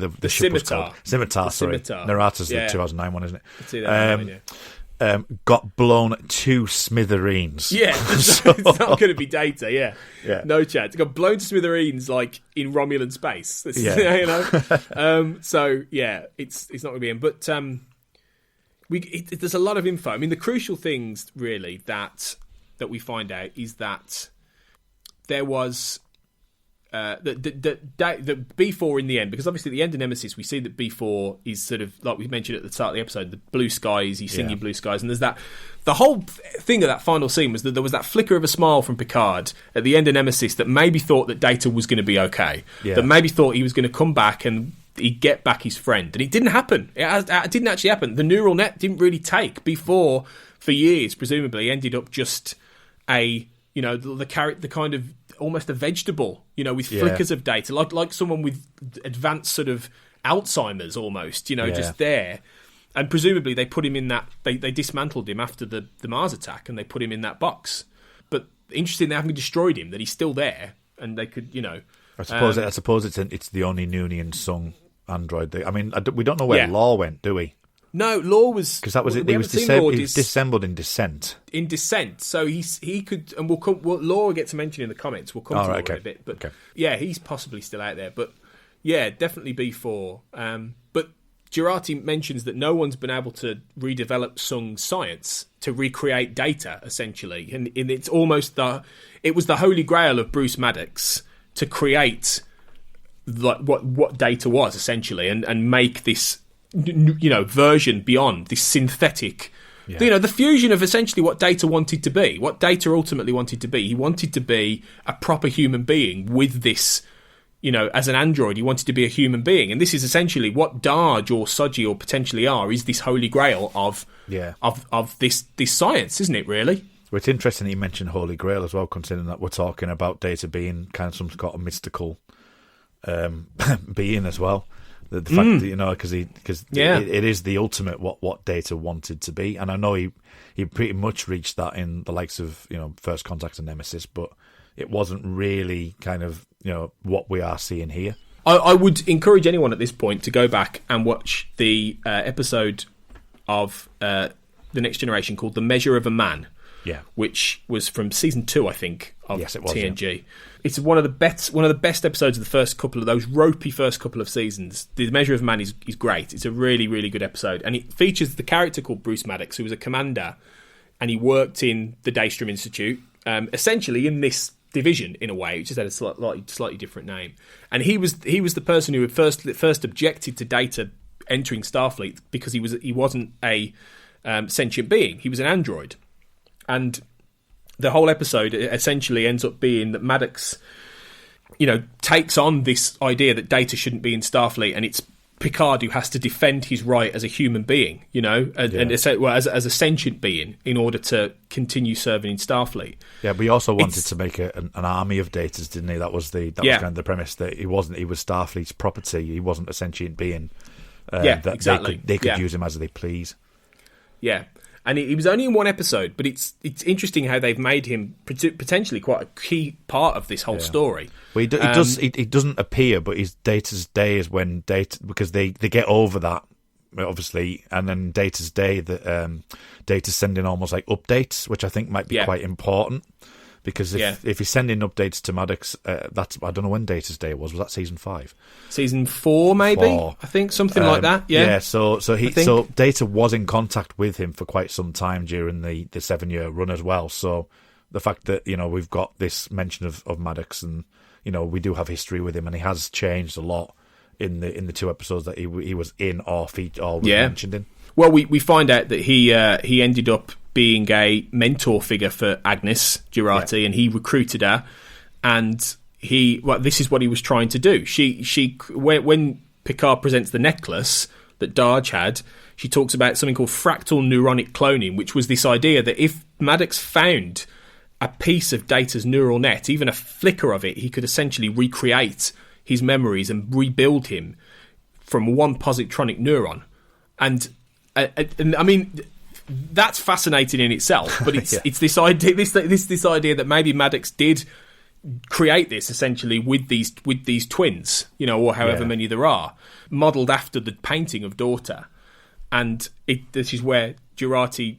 the ship was called. Scimitar, sorry. Scimitar. Narrata's the 2009 one, isn't it? It's 2009, got blown to smithereens. Yeah, it's not going to be Data. Yeah, no chance. It got blown to smithereens, like in Romulan space. So it's not going to be him. But there's a lot of info. I mean, the crucial things really that we find out is that there was that B4 in the end, because obviously at the end of Nemesis we see that B4 is sort of like we mentioned at the start of the episode, the blue skies, he's singing Blue Skies, and there's that. The whole thing of that final scene was that there was that flicker of a smile from Picard at the end of Nemesis that maybe thought that Data was going to be okay, that maybe thought he was going to come back and he'd get back his friend, and it didn't happen. It didn't actually happen. The neural net didn't really take. B4 for years presumably ended up just a, you know, the kind of almost a vegetable, you know, with flickers of data, like someone with advanced sort of Alzheimer's almost, you know, just there. And presumably they put him in that, they dismantled him after the Mars attack, and they put him in that box. But interesting, they haven't destroyed him, that he's still there, and they could, you know. I suppose it's the only Noonian sung android. I mean, we don't know where Law went, do we? No, Law was, because that was it. He was disassembled in Descent. In Descent, so he could, and Law will get to mention in the comments. We'll come to Law in a bit, but yeah, he's possibly still out there. But yeah, definitely B4. But Jurati mentions that no one's been able to redevelop Sung's science to recreate Data, essentially, and it's almost it was the holy grail of Bruce Maddox to create like what Data was essentially, and make this, you know, version beyond this synthetic, you know, the fusion of essentially what Data wanted to be, what Data ultimately wanted to be. He wanted to be a proper human being with this, you know, as an android, he wanted to be a human being, and this is essentially what Darge or Soji or potentially are, is this holy grail of this science, isn't it? Really. Well, it's interesting that you mentioned Holy Grail as well, considering that we're talking about Data being kind of some sort of mystical being as well. The fact that, you know, because it is the ultimate what Data wanted to be, and I know he pretty much reached that in the likes of, you know, First Contact and Nemesis, but it wasn't really kind of, you know, what we are seeing here. I would encourage anyone at this point to go back and watch the episode of The Next Generation called "The Measure of a Man." Which was from season 2, I think, of TNG. It's one of the best episodes of the first couple of those ropey first couple of seasons. The Measure of Man is great. It's a really, really good episode, and it features the character called Bruce Maddox, who was a commander, and he worked in the Daystrom Institute, essentially in this division in a way. It just had a slightly different name, and he was the person who had first objected to Data entering Starfleet because he wasn't a sentient being. He was an android. And the whole episode essentially ends up being that Maddox, you know, takes on this idea that Data shouldn't be in Starfleet, and it's Picard who has to defend his right as a human being, you know, and as a sentient being in order to continue serving in Starfleet. Yeah, but he also wanted to make an army of Datas, didn't he? That was kind of the premise, that he was Starfleet's property. He wasn't a sentient being. Exactly. They could use him as they please. Yeah. And he was only in one episode, but it's interesting how they've made him potentially quite a key part of this whole story. Well, he doesn't appear, but his Data's Day is when Data, because they get over that, obviously, and then Data's Day, Data's sending almost like updates, which I think might be quite important. Because if he's sending updates to Maddox, I don't know when Data's Day was. Was that season 5? Season 4, maybe. I think something like that. Yeah. So Data was in contact with him for quite some time during the 7-year run as well. So the fact that, you know, we've got this mention of Maddox, and, you know, we do have history with him, and he has changed a lot in the 2 episodes that he was in or was mentioned in. Well, we find out that he ended up being a mentor figure for Agnes Jurati, and he recruited her, and this is what he was trying to do. When Picard presents the necklace that Darge had, she talks about something called fractal neuronic cloning, which was this idea that if Maddox found a piece of Data's neural net, even a flicker of it, he could essentially recreate his memories and rebuild him from one positronic neuron. And I mean, that's fascinating in itself, but it's this idea, this idea that maybe Maddox did create this essentially with these twins, you know, or however many there are, modelled after the painting of Daughter, and this is where Jurati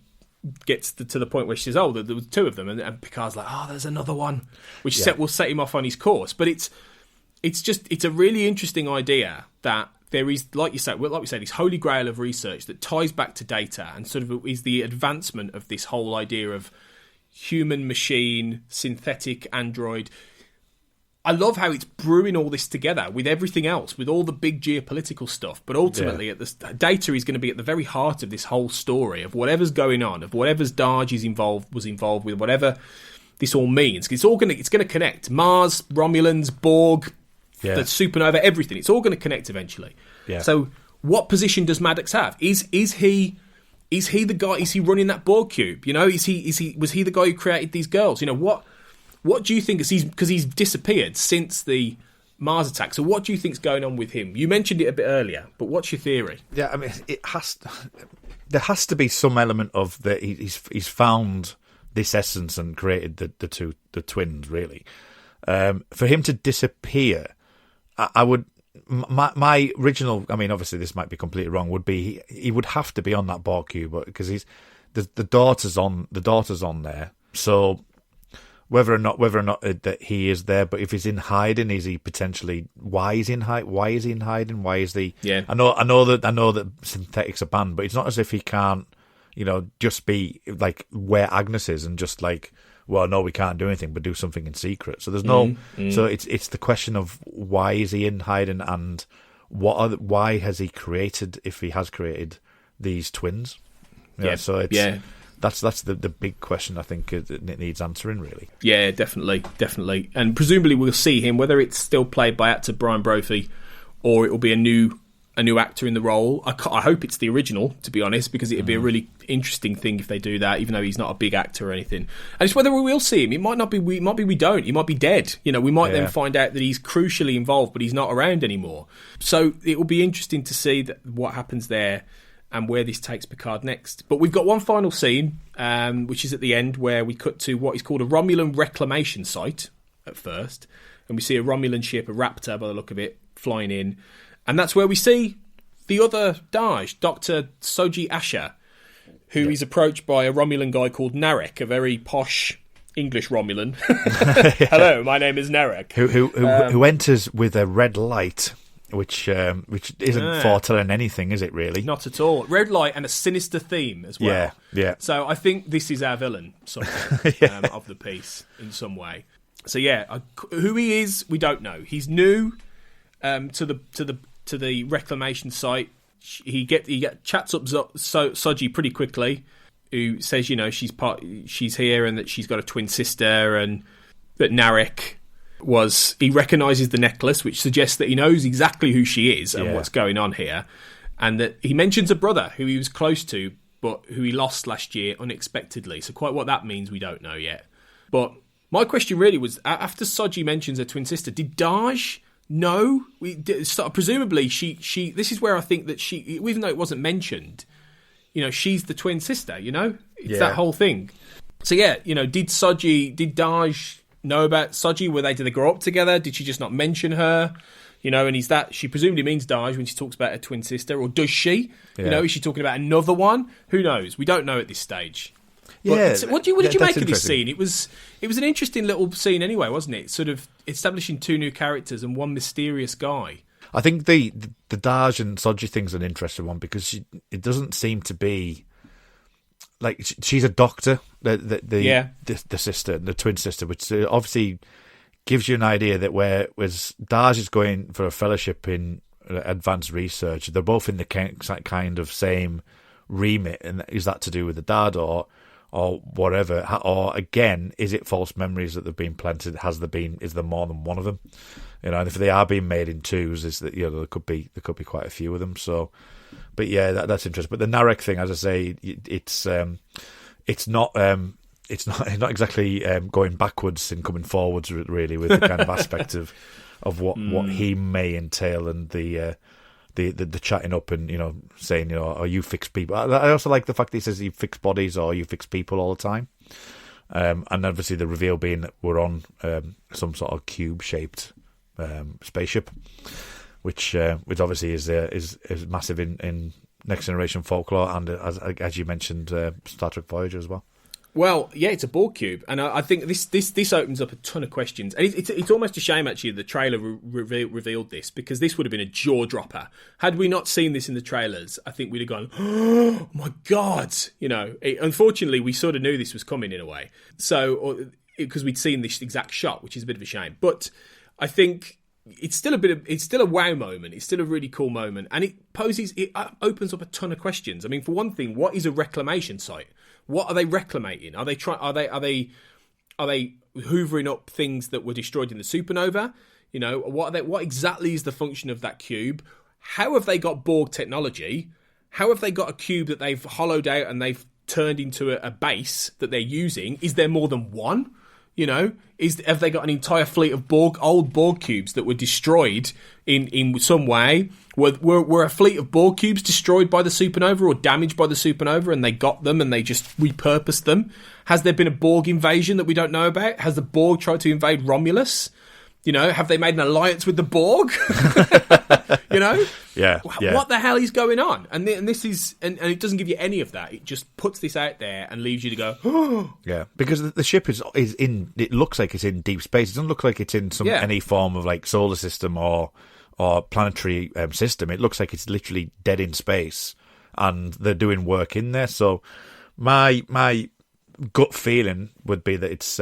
gets to the point where she says, "Oh, there was 2 of them," and Picard's like, "Oh, there's another one," which will set him off on his course. But it's a really interesting idea that there is, like we say, this holy grail of research that ties back to Data and sort of is the advancement of this whole idea of human machine, synthetic android. I love how it's brewing all this together with everything else, with all the big geopolitical stuff. But ultimately, Data is going to be at the very heart of this whole story of whatever's going on, of whatever's Darge was involved with, whatever this all means. It's going to connect. Mars, Romulans, Borg, the supernova, everything. It's all going to connect eventually. Yeah. So, what position does Maddox have? Is he the guy? Is he running that Borg cube? You know, was he the guy who created these girls? You know, what do you think? Because he's disappeared since the Mars attack. So what do you think's going on with him? You mentioned it a bit earlier, but what's your theory? Yeah, I mean, there has to be some element of that. He's found this essence and created the twins. Really, for him to disappear, I would. My original, I mean, obviously this might be completely wrong. Would be he would have to be on that Borg cube because the daughter's on there. So. Whether or not that he is there, but if he's in hiding, is he potentially? Why is he in hiding? Why is the? Yeah. I know that synthetics are banned, but it's not as if he can't, just be like where Agnes is and just like, well, no, we can't do anything, but do something in secret. So there's no. So it's the question of why is he in hiding and why has he created, if he has created, these twins? So it's That's the big question I think it needs answering, really. Yeah, definitely. And presumably we'll see him, whether it's still played by actor Brian Brophy or it will be a new actor in the role. I hope it's the original, to be honest, because it'd be a really interesting thing if they do that, even though he's not a big actor or anything. And it's whether we will see him. It might not be. We don't. He might be dead. We might then find out that he's crucially involved, but he's not around anymore. So it will be interesting to see what happens there. And where this takes Picard next. But we've got one final scene, which is at the end, where we cut to what is called a Romulan reclamation site at first. And we see a Romulan ship, a Raptor by the look of it, flying in. And that's where we see the other Darge, Dr. Soji Asher, who is approached by a Romulan guy called Narek, a very posh English Romulan. Hello, my name is Narek. Who enters with a red light. Which isn't foretelling anything, is it, really? Not at all. Red light and a sinister theme as well. Yeah. So I think this is our villain, sort of, of the piece in some way. So who he is, we don't know. He's new to the reclamation site. He chats up Soji pretty quickly, who says she's here and that she's got a twin sister and that Narek. He recognises the necklace, which suggests that he knows exactly who she is and what's going on here, and that he mentions a brother who he was close to, but who he lost last year unexpectedly. So quite what that means, we don't know yet. But my question really was, after Soji mentions her twin sister, did Darge know? Presumably, she. This is where I think that she, even though it wasn't mentioned, she's the twin sister. It's that whole thing. So did Darge know about Soji? Did they grow up together? Did she just not mention her? And is that, she presumably means Darge when she talks about her twin sister, or does she? Is she talking about another one? Who knows? We don't know at this stage. What did you make of this scene? It was an interesting little scene anyway, wasn't it? Sort of establishing two new characters and one mysterious guy. I think the Darge and Soji thing's an interesting one because it doesn't seem to be. Like, she's a doctor, the sister, the twin sister, which obviously gives you an idea that whereas Darge is going for a fellowship in advanced research, they're both in the kind of same remit. And is that to do with the dad or whatever? Or again, is it false memories that they've been planted? Is there more than one of them? And if they are being made in twos, is that there could be quite a few of them. So. But that's interesting. But the Narek thing, as I say, it's not exactly going backwards and coming forwards really with the kind of aspect of what he may entail and the chatting up and saying or you fix people. I also like the fact that he says you fix bodies or you fix people all the time. And obviously the reveal being that we're on some sort of cube shaped spaceship. Which obviously is massive in Next Generation folklore and as you mentioned, Star Trek Voyager as well. Well, yeah, it's a Borg cube, and I think this opens up a ton of questions. And it's almost a shame actually the trailer revealed this, because this would have been a jaw dropper. Had we not seen this in the trailers, I think we'd have gone, "Oh my god!" Unfortunately, we sort of knew this was coming in a way, because we'd seen this exact shot, which is a bit of a shame, but. I think it's still a wow moment. It's still a really cool moment, and it opens up a ton of questions. I mean, for one thing, what is a reclamation site? What are they reclamating? Are they hoovering up things that were destroyed in the supernova? You know, what exactly is the function of that cube? How have they got Borg technology? How have they got a cube that they've hollowed out and they've turned into a base that they're using? Is there more than one? You know, have they got an entire fleet of old Borg cubes that were destroyed in some way? Were a fleet of Borg cubes destroyed by the supernova or damaged by the supernova, and they got them and they just repurposed them? Has there been a Borg invasion that we don't know about? Has the Borg tried to invade Romulus? You know, have they made an alliance with the Borg? You know? Yeah. What the hell is going on? And this is, and it doesn't give you any of that. It just puts this out there and leaves you to go, oh. Yeah, because the ship is in, it looks like it's in deep space. It doesn't look like it's in any form of like solar system or planetary system. It looks like it's literally dead in space, and they're doing work in there. So my gut feeling would be that it's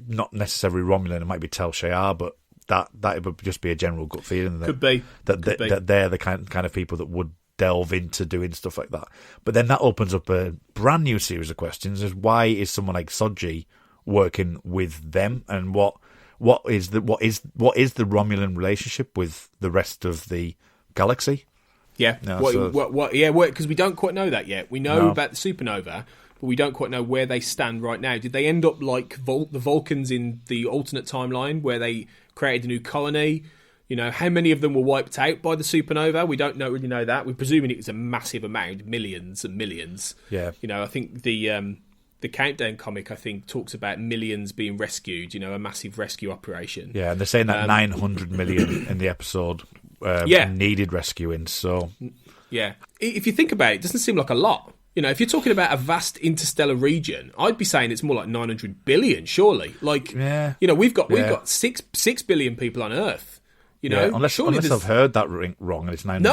not necessarily Romulan. It might be Tel Shiar, but that would just be a general gut feeling. That they're the kind of people that would delve into doing stuff like that. But then that opens up a brand new series of questions: is why is someone like Soji working with them, and what is the Romulan relationship with the rest of the galaxy? Yeah, because we don't quite know that yet. We know about the supernova, but we don't quite know where they stand right now. Did they end up like the Vulcans in the alternate timeline, where they created a new colony? You know, how many of them were wiped out by the supernova? We don't really know that. We're presuming it was a massive amount, millions and millions. Yeah. You know, I think the Countdown comic, I think, talks about millions being rescued, you know, a massive rescue operation. Yeah, and they're saying that 900 million in the episode needed rescuing, so... Yeah. If you think about it, it doesn't seem like a lot. You know, if you're talking about a vast interstellar region, I'd be saying it's more like 900 billion, surely. Like, you know, we've got 6 billion people on Earth. You know, unless I've heard that wrong and it's 900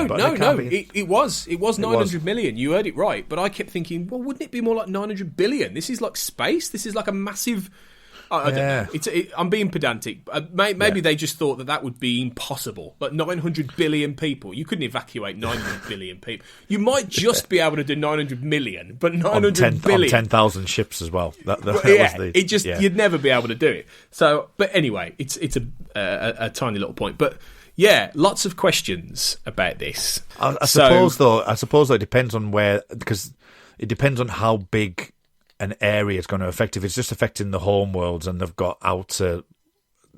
billion. No. It was 900 million. You heard it right. But I kept thinking, well, wouldn't it be more like 900 billion? This is like space. This is like a massive... I don't know. I'm being pedantic. Maybe they just thought that would be impossible. Like 900 billion people. You couldn't evacuate 900 billion people. You might just be able to do 900 million, but 900 billion... On 10,000 ships as well. You'd never be able to do it. So, but anyway, it's a tiny little point. But yeah, lots of questions about this. I suppose it depends on where... Because it depends on how big... an area is going to affect. If it's just affecting the home worlds and they've got outer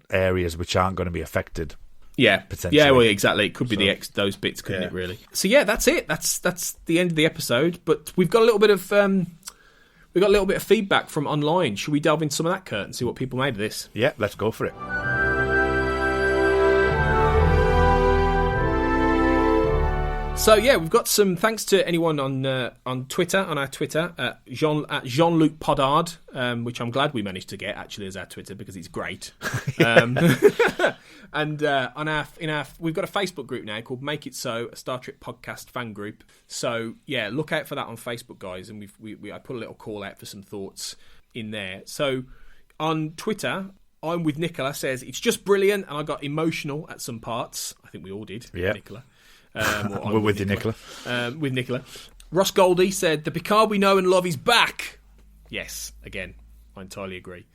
areas which aren't going to be affected. Yeah, potentially. Yeah, well, exactly. It could be those bits, couldn't it? Really. So yeah, that's it. That's the end of the episode. But we've got a little bit of feedback from online. Should we delve into some of that, Kurt, and see what people made of this? Yeah, let's go for it. So yeah, we've got some thanks to anyone on Twitter, on our Twitter, at Jean-Luc Podard, which I'm glad we managed to get actually as our Twitter because it's great. And we've got a Facebook group now called Make It So, a Star Trek podcast fan group. So yeah, look out for that on Facebook, guys. And I put a little call out for some thoughts in there. So on Twitter, I'm with Nicola says it's just brilliant, and I got emotional at some parts. I think we all did, Nicola. We're with you, Nicola. With Nicola. Ross Goldie said, the Picard we know and love is back. Yes, again, I entirely agree.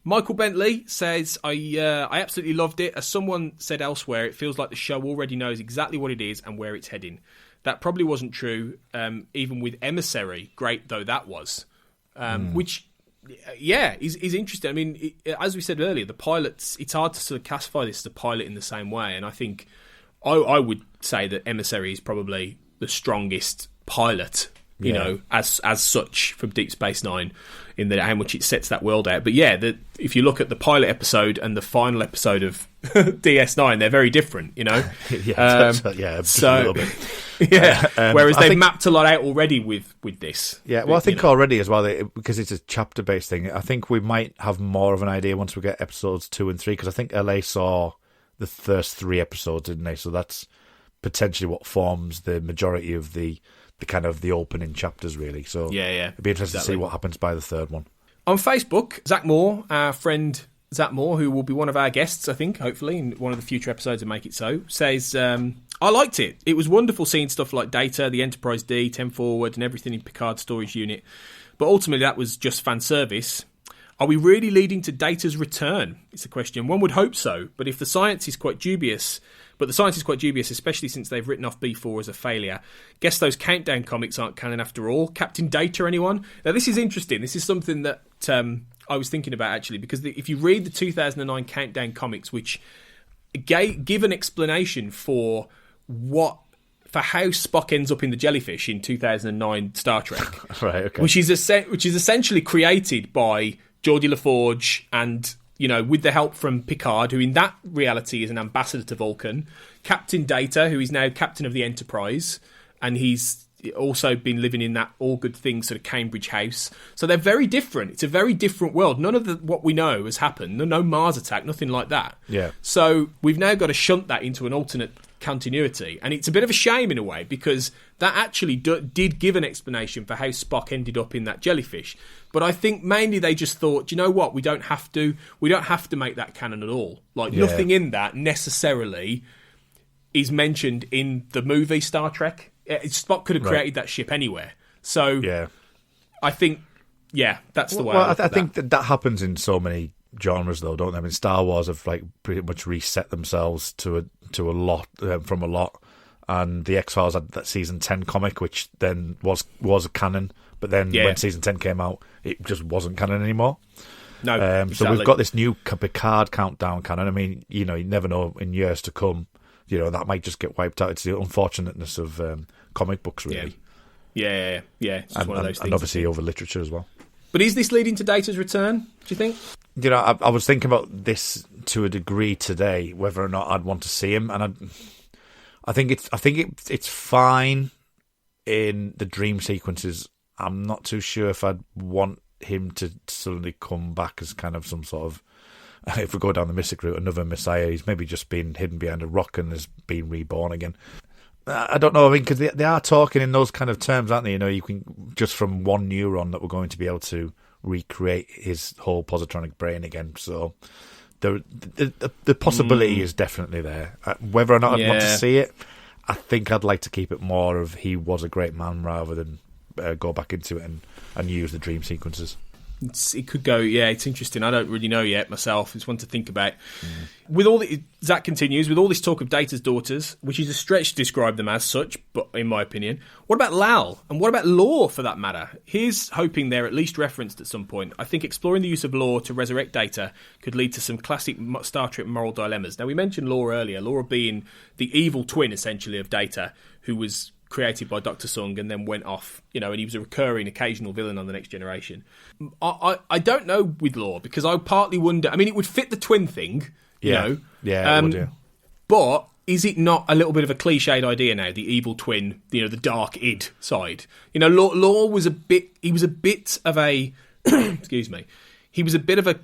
Michael Bentley says, I absolutely loved it. As someone said elsewhere, it feels like the show already knows exactly what it is and where it's heading. That probably wasn't true, even with Emissary, great though that was. Which, is interesting. I mean, as we said earlier, the pilots, it's hard to sort of classify this as a pilot in the same way, and I think... I would say that Emissary is probably the strongest pilot, you know, as such from Deep Space Nine, in how much it sets that world out. But yeah, if you look at the pilot episode and the final episode of DS9, they're very different, you know. A little bit. Whereas they've mapped a lot out already with this. Yeah, well, I think already as well, because it's a chapter-based thing. I think we might have more of an idea once we get episodes 2 and 3, because I think LA saw the first 3 episodes, didn't they? So that's potentially what forms the majority of the kind of the opening chapters, really. So it'd be interesting to see what happens by the 3rd one. On Facebook, Zach Moore, our friend Zach Moore, who will be one of our guests, I think, hopefully, in one of the future episodes of Make It So, says, I liked it. It was wonderful seeing stuff like Data, the Enterprise D, 10 Forward, and everything in Picard's storage unit. But ultimately, that was just fan service. Are we really leading to Data's return? It's a question. One would hope so, but if the science is quite dubious... But the science is quite dubious, especially since they've written off B4 as a failure. Guess those Countdown comics aren't canon after all. Captain Data, anyone? Now, this is interesting. This is something that I was thinking about, actually, because if you read the 2009 Countdown comics, which give an explanation for how Spock ends up in the jellyfish in 2009 Star Trek, right? Okay. Which is essentially created by Geordie LaForge and, you know, with the help from Picard, who in that reality is an ambassador to Vulcan, Captain Data, who is now captain of the Enterprise, and he's also been living in that all good things sort of Cambridge house. So they're very different. It's a very different world. None of what we know has happened. No Mars attack, nothing like that. Yeah. So we've now got to shunt that into an alternate continuity, and it's a bit of a shame in a way, because that actually did give an explanation for how Spock ended up in that jellyfish. But I think mainly they just thought, you know what, we don't have to make that canon at all. Like, nothing in that necessarily is mentioned in the movie Star Trek. Spock could have created that ship anywhere. So I think that's the way. Well, I think that happens in so many genres, though, don't they? I mean, Star Wars have like pretty much reset themselves to a lot from a lot, and the X-Files had that season 10 comic, which then was a canon, but then when season 10 came out, it just wasn't canon anymore. No, exactly. So we've got this new Picard countdown canon. I mean, you know, you never know in years to come. You know, that might just get wiped out. It's the unfortunateness of comic books, really. Yeah. It's just one of those things. And obviously over literature as well. But is this leading to Data's return, do you think? You know, I was thinking about this to a degree today, whether or not I'd want to see him, and I think it's fine in the dream sequences. I'm not too sure if I'd want him to suddenly come back as kind of some sort of, if we go down the mystic route, another Messiah. He's maybe just been hidden behind a rock and has been reborn again. I don't know. I mean, because they are talking in those kind of terms, aren't they? You know, you can just from one neuron that we're going to be able to recreate his whole positronic brain again. So the possibility is definitely there. Whether or not I'd want to see it, I think I'd like to keep it more of he was a great man rather than go back into it and use the dream sequences. It could go, it's interesting. I don't really know yet myself. It's one to think about. With all Zach continues, with all this talk of Data's daughters, which is a stretch to describe them as such, but in my opinion, what about Lal? And what about Lore, for that matter? Here's hoping they're at least referenced at some point. I think exploring the use of Lore to resurrect Data could lead to some classic Star Trek moral dilemmas. Now, we mentioned Lore earlier, Lore being the evil twin, essentially, of Data, who was created by Dr. Sung and then went off, you know, and he was a recurring occasional villain on The Next Generation. I don't know with Lore, because I partly wonder, I mean, it would fit the twin thing, you know. Yeah, it would, yeah. But is it not a little bit of a cliched idea now, the evil twin, you know, the dark id side? You know, Lore was a bit of a, excuse me, he was a bit of a,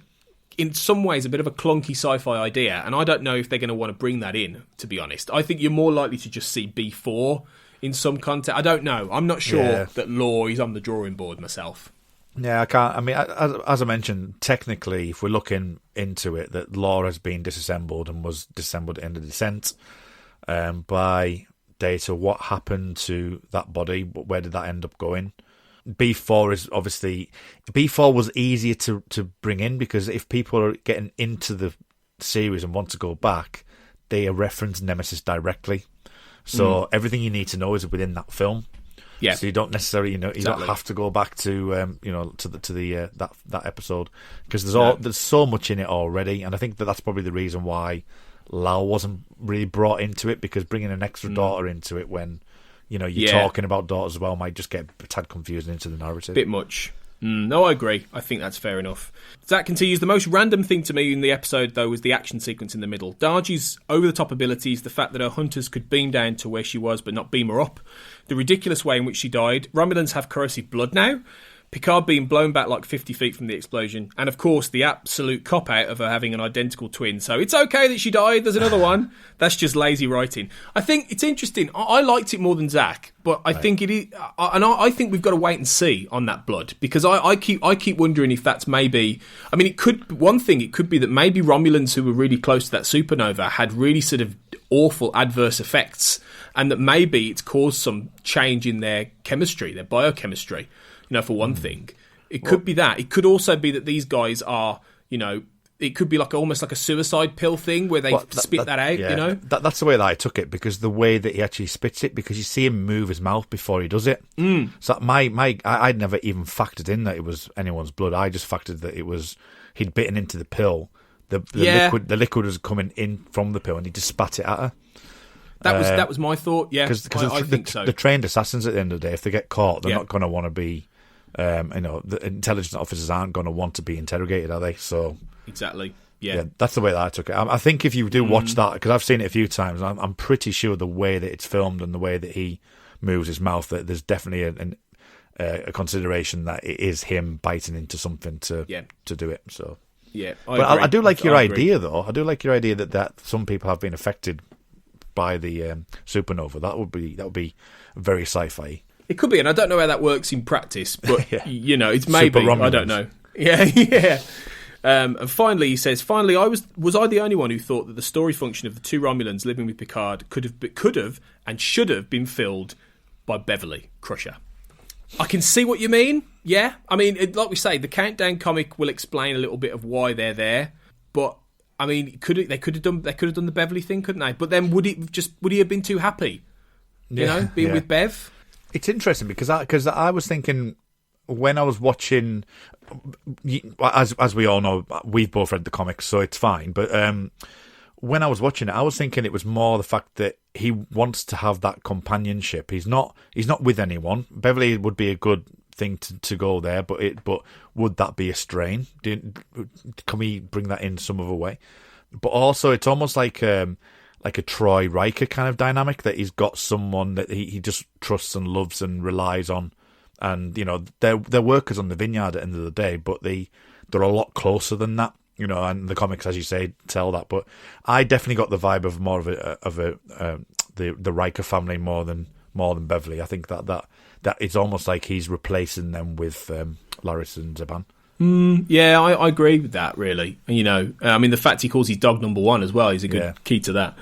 in some ways, a bit of a clunky sci-fi idea, and I don't know if they're going to want to bring that in, to be honest. I think you're more likely to just see B4 in some content. I don't know. I'm not sure that Lore is on the drawing board myself. Yeah, I can't. I mean, as I mentioned, technically, if we're looking into it, that Lore has been disassembled and was disassembled in the descent by Data. What happened to that body? Where did that end up going? B4 is obviously... B4 was easier to bring in, because if people are getting into the series and want to go back, they reference Nemesis directly. So everything you need to know is within that film. Yeah. So you don't necessarily, you know, you don't have to go back to, you know, to the that episode, because there's so much in it already, and I think that's probably the reason why Lau wasn't really brought into it, because bringing an extra daughter into it when, you know, you're talking about daughters as well might just get a tad confusing into the narrative. Bit much. No, I agree. I think that's fair enough. Zach continues, the most random thing to me in the episode, though, was the action sequence in the middle. Dargie's over-the-top abilities, the fact that her hunters could beam down to where she was but not beam her up, the ridiculous way in which she died. Romulans have corrosive blood now. Picard being blown back like 50 feet from the explosion, and of course the absolute cop-out of her having an identical twin. So it's okay that she died, there's another one. That's just lazy writing. I think it's interesting. I liked it more than Zach, but I think it is, and I think we've got to wait and see on that blood, because I keep wondering if that's maybe, I mean, it could be that maybe Romulans who were really close to that supernova had really sort of awful adverse effects, and that maybe it's caused some change in their chemistry, their biochemistry. For one thing, it could be that. It could also be that these guys are, it could be like almost like a suicide pill thing where they spit that out. Yeah. That's the way that I took it, because the way that he actually spits it, because you see him move his mouth before he does it. So I'd never even factored in that it was anyone's blood. I just factored that it was he'd bitten into the pill. The liquid was coming in from the pill, and he just spat it at her. That was my thought. Yeah, because I think so. The trained assassins at the end of the day, if they get caught, they're not going to want to be. The intelligence officers aren't going to want to be interrogated, are they? So exactly. Yeah, that's the way that I took it. I think if you do watch that, because I've seen it a few times, I'm pretty sure the way that it's filmed and the way that he moves his mouth, that there's definitely a consideration that it is him biting into something to do it. So yeah, I do like your idea, though. I do like your idea that some people have been affected by the supernova. That would be very sci-fi. It could be, and I don't know how that works in practice, but it's maybe. I don't know. Yeah. And finally, he says, was I the only one who thought that the story function of the two Romulans living with Picard could have and should have been filled by Beverly Crusher? I can see what you mean. Yeah, I mean, like we say, the Countdown comic will explain a little bit of why they're there, but I mean, they could have done the Beverly thing, couldn't they? But then would he have been too happy? Being with Bev. It's interesting because I was thinking when I was watching, as we all know, we've both read the comics, so it's fine. But when I was watching it, I was thinking it was more the fact that he wants to have that companionship. He's not with anyone. Beverly would be a good thing to go there, but would that be a strain? Can we bring that in some other way? But also, it's almost like a Troy Riker kind of dynamic, that he's got someone that he just trusts and loves and relies on, and they're workers on the vineyard at the end of the day, but they're a lot closer than that, and the comics, as you say, tell that. But I definitely got the vibe of more of the Riker family more than Beverly. I think that it's almost like he's replacing them with Laris and Zhaban. Yeah, I agree with that, really. I mean, the fact he calls his dog number one as well is a good key to that.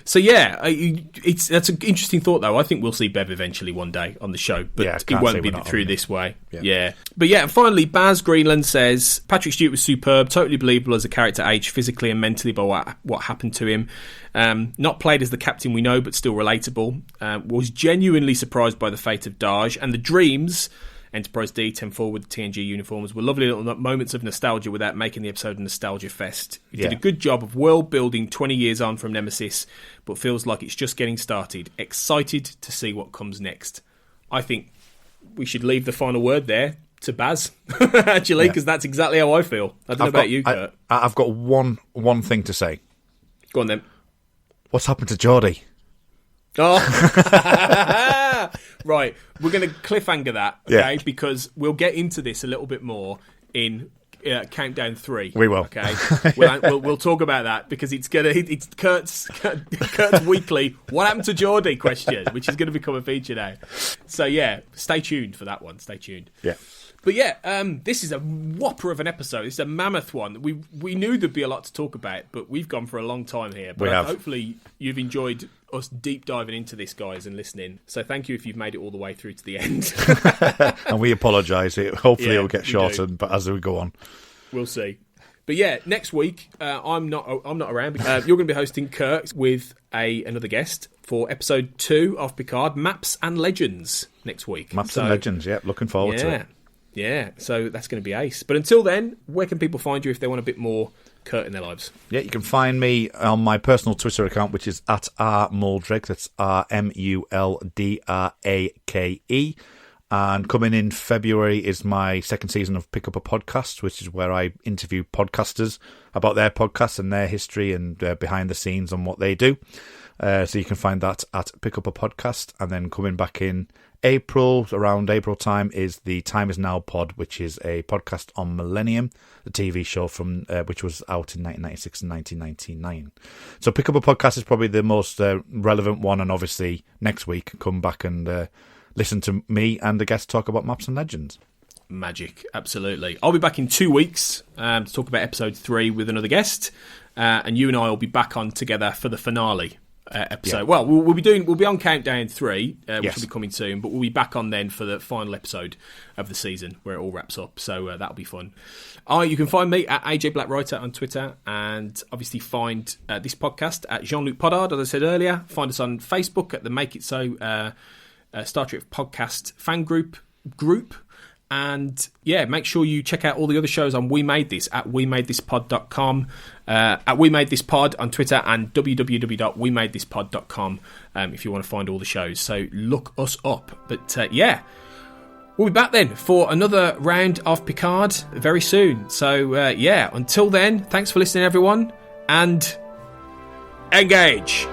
So, yeah, that's an interesting thought, though. I think we'll see Bev eventually one day on the show, but it won't be through this way. Yeah. But, yeah, finally, Baz Greenland says, Patrick Stewart was superb, totally believable as a character aged physically and mentally by what happened to him. Not played as the captain we know, but still relatable. Was genuinely surprised by the fate of Daj, and the dreams... Enterprise D, 10 forward, TNG uniforms were lovely little moments of nostalgia without making the episode a nostalgia fest. It did a good job of world building 20 years on from Nemesis, but feels like it's just getting started. Excited to see what comes next. I think we should leave the final word there to Baz, actually, because that's exactly how I feel. I don't know about you, Kurt. I've got one thing to say. Go on then. What's happened to Geordie? Oh, right. We're going to cliffhanger that, okay? Yeah. Because we'll get into this a little bit more in Countdown 3. We will. Okay, we'll talk about that because it's Kurt's weekly "What happened to Geordie?" question, which is going to become a feature now. So yeah, stay tuned for that one. Stay tuned. Yeah. But yeah, this is a whopper of an episode. It's a mammoth one. We knew there'd be a lot to talk about, but we've gone for a long time here. But hopefully you've enjoyed us deep diving into this, guys, and listening. So thank you if you've made it all the way through to the end. And we apologise. Hopefully it'll get shortened, but as we go on, we'll see. But yeah, next week I'm not around. You're going to be hosting Kirk with another guest for episode 2 of Picard, Maps and Legends, next week. Maps and Legends, yeah, looking forward to it. Yeah, so that's going to be ace. But until then, where can people find you if they want a bit more Kurt in their lives? Yeah, you can find me on my personal Twitter account, which is @rmuldrake. That's RMULDRAKE. And coming in February is my second season of Pick Up a Podcast, which is where I interview podcasters about their podcasts and their history and behind the scenes and what they do. So you can find that at Pick Up a Podcast. And then coming back in around April time, is the Time Is Now pod, which is a podcast on Millennium, the TV show from which was out in 1996 and 1999. So Pick Up a Podcast is probably the most relevant one, and obviously next week come back and listen to me and the guest talk about Maps and Legends. Magic, absolutely. I'll be back in 2 weeks to talk about episode 3 with another guest, and you and I will be back on together for the finale episode. Yeah. Well, we'll be on Countdown 3, which will be coming soon, but we'll be back on then for the final episode of the season where it all wraps up. So that'll be fun. You can find me at AJ Blackwriter on Twitter, and obviously find this podcast at Jean-Luc Podard, as I said earlier. Find us on Facebook at the Make It So Star Trek podcast fan group. And yeah, make sure you check out all the other shows on We Made This at WeMadeThisPod.com, at We Made This Pod on Twitter, and www.wemadethispod.com if you want to find all the shows. So look us up. But yeah, we'll be back then for another round of Picard very soon. So yeah, until then, thanks for listening, everyone, and engage.